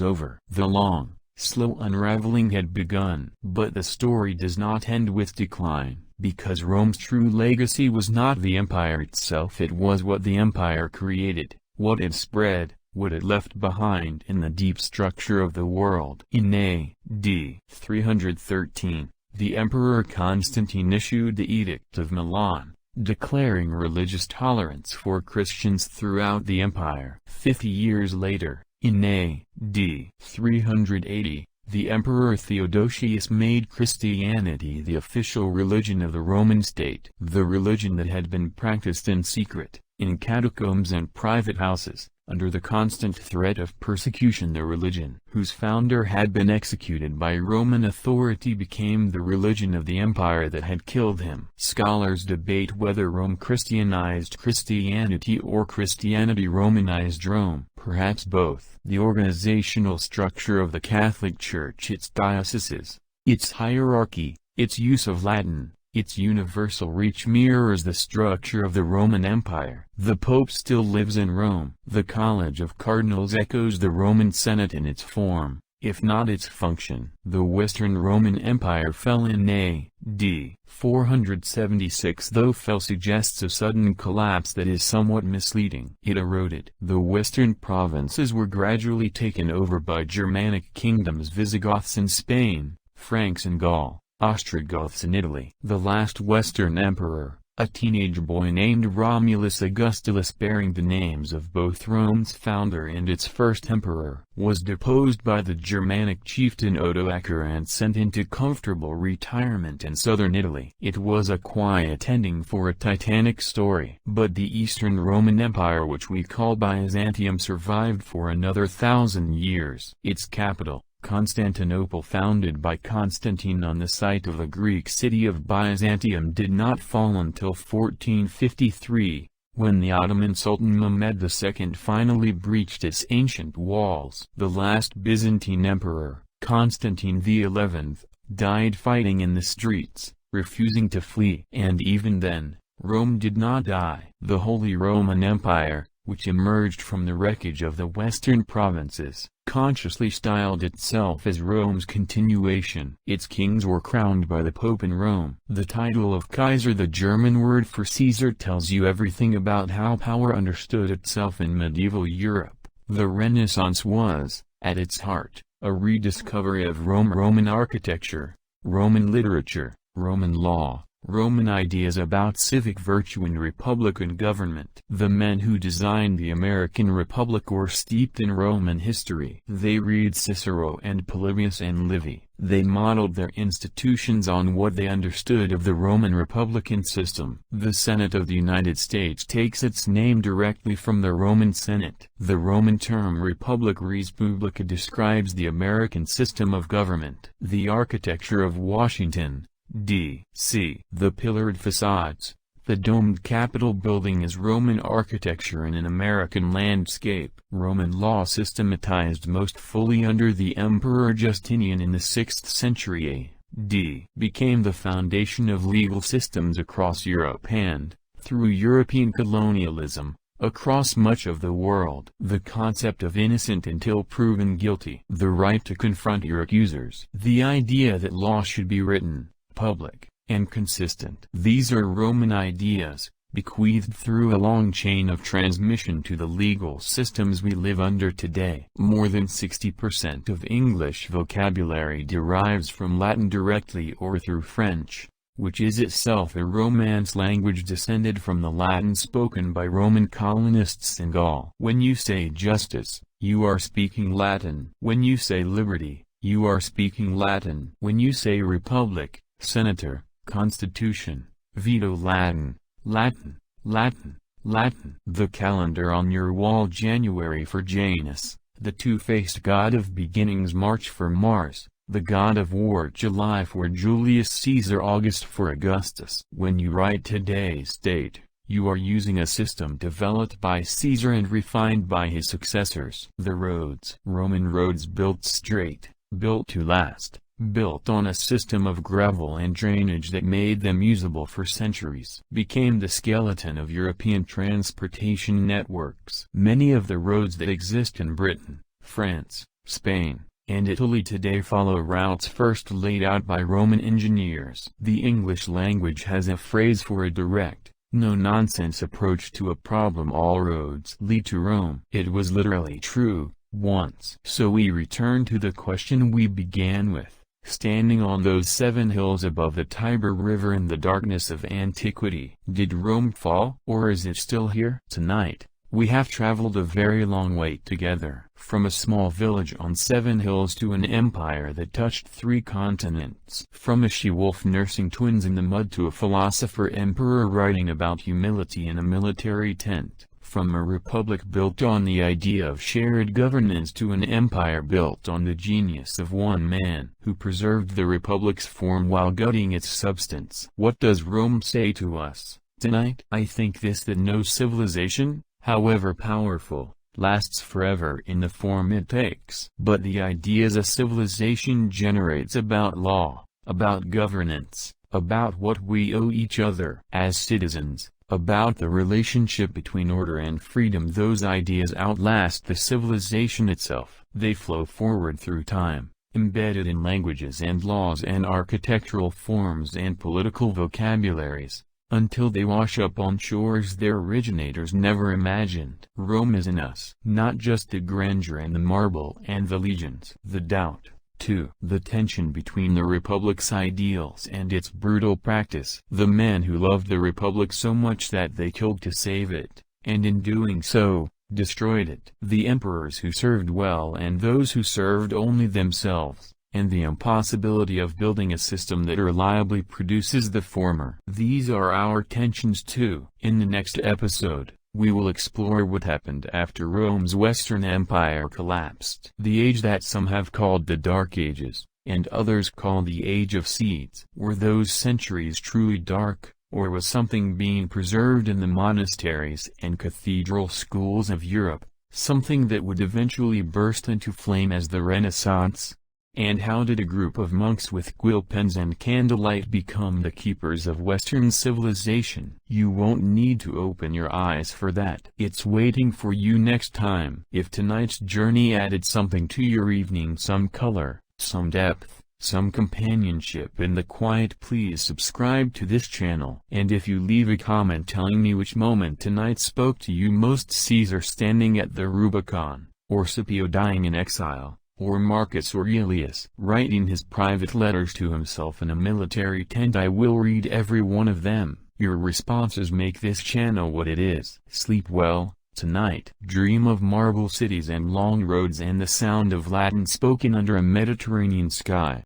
over. The long, slow unraveling had begun. But the story does not end with decline, because Rome's true legacy was not the empire itself. It was what the empire created, what it spread, what it left behind in the deep structure of the world. In A.D. 313, the Emperor Constantine issued the Edict of Milan, declaring religious tolerance for Christians throughout the empire. 50 years later, in A.D. 380, the Emperor Theodosius made Christianity the official religion of the Roman state. The religion that had been practiced in secret, in catacombs and private houses, under the constant threat of persecution. The religion whose founder had been executed by Roman authority became the religion of the empire that had killed him. Scholars debate whether Rome Christianized Christianity or Christianity Romanized Rome. Perhaps both. The organizational structure of the Catholic Church, its dioceses, its hierarchy, its use of Latin, its universal reach mirrors the structure of the Roman Empire. The Pope still lives in Rome. The College of Cardinals echoes the Roman Senate in its form, if not its function. The Western Roman Empire fell in A.D. 476, though fell suggests a sudden collapse that is somewhat misleading. It eroded. The western provinces were gradually taken over by Germanic kingdoms: Visigoths in Spain, Franks in Gaul, Ostrogoths in Italy. The last Western emperor, a teenage boy named Romulus Augustulus bearing the names of both Rome's founder and its first emperor, was deposed by the Germanic chieftain Odoacer and sent into comfortable retirement in southern Italy. It was a quiet ending for a titanic story. But the Eastern Roman Empire, which we call Byzantium, survived for another 1,000 years. Its capital, Constantinople, founded by Constantine on the site of the Greek city of Byzantium, did not fall until 1453, when the Ottoman Sultan Mehmed II finally breached its ancient walls. The last Byzantine emperor, Constantine XI, died fighting in the streets, refusing to flee. And even then, Rome did not die. The Holy Roman Empire, which emerged from the wreckage of the western provinces, consciously styled itself as Rome's continuation. Its kings were crowned by the Pope in Rome. The title of Kaiser, the German word for Caesar, tells you everything about how power understood itself in medieval Europe. The Renaissance was, at its heart, a rediscovery of Rome. Roman architecture, Roman literature, Roman law, Roman ideas about civic virtue and republican government. The men who designed the American Republic were steeped in Roman history. They read Cicero and Polybius and Livy. They modeled their institutions on what they understood of the Roman republican system. The Senate of the United States takes its name directly from the Roman Senate. The Roman term Republic res publica describes the American system of government. The architecture of Washington, D.C. The pillared facades, the domed Capitol building is Roman architecture in an American landscape. Roman law, systematized most fully under the Emperor Justinian in the 6th century A.D., became the foundation of legal systems across Europe and, through European colonialism, across much of the world. The concept of innocent until proven guilty, the right to confront your accusers, the idea that law should be written, public, and consistent. These are Roman ideas, bequeathed through a long chain of transmission to the legal systems we live under today. More than 60% of English vocabulary derives from Latin directly or through French, which is itself a Romance language descended from the Latin spoken by Roman colonists in Gaul. When you say justice, you are speaking Latin. When you say liberty, you are speaking Latin. When you say republic, senator, constitution, veto, Latin, Latin, Latin, Latin. The calendar on your wall: January for Janus, the two-faced god of beginnings; March for Mars, the god of war; July for Julius Caesar; August for Augustus. When you write today's date, you are using a system developed by Caesar and refined by his successors. The roads: Roman roads built straight, built to last, built on a system of gravel and drainage that made them usable for centuries, became the skeleton of European transportation networks. Many of the roads that exist in Britain, France, Spain, and Italy today follow routes first laid out by Roman engineers. The English language has a phrase for a direct, no-nonsense approach to a problem: all roads lead to Rome. It was literally true, once. So we return to the question we began with. Standing on those 7 hills above the Tiber River in the darkness of antiquity, did Rome fall? Or is it still here? Tonight, we have traveled a very long way together, from a small village on 7 hills to an empire that touched 3 continents. From a she-wolf nursing twins in the mud to a philosopher-emperor writing about humility in a military tent. From a republic built on the idea of shared governance to an empire built on the genius of one man who preserved the republic's form while gutting its substance. What does Rome say to us tonight? I think this: that no civilization, however powerful, lasts forever in the form it takes. But the ideas a civilization generates about law, about governance, about what we owe each other as citizens, about the relationship between order and freedom, those ideas outlast the civilization itself. They flow forward through time, embedded in languages and laws and architectural forms and political vocabularies, until they wash up on shores their originators never imagined. Rome is in us. Not just the grandeur and the marble and the legions. The doubt, too. The tension between the Republic's ideals and its brutal practice. The men who loved the Republic so much that they killed to save it, and in doing so, destroyed it. The emperors who served well and those who served only themselves, and the impossibility of building a system that reliably produces the former. These are our tensions too. In the next episode, we will explore what happened after Rome's Western Empire collapsed. The age that some have called the Dark Ages, and others call the Age of Seeds. Were those centuries truly dark, or was something being preserved in the monasteries and cathedral schools of Europe, something that would eventually burst into flame as the Renaissance? And how did a group of monks with quill pens and candlelight become the keepers of Western civilization? You won't need to open your eyes for that. It's waiting for you next time. If tonight's journey added something to your evening, some color, some depth, some companionship in the quiet, please subscribe to this channel. And if you leave a comment telling me which moment tonight spoke to you most: Caesar standing at the Rubicon, or Scipio dying in exile, or Marcus Aurelius writing his private letters to himself in a military tent, I will read every one of them. Your responses make this channel what it is. Sleep well tonight. Dream of marble cities and long roads and the sound of Latin spoken under a Mediterranean sky.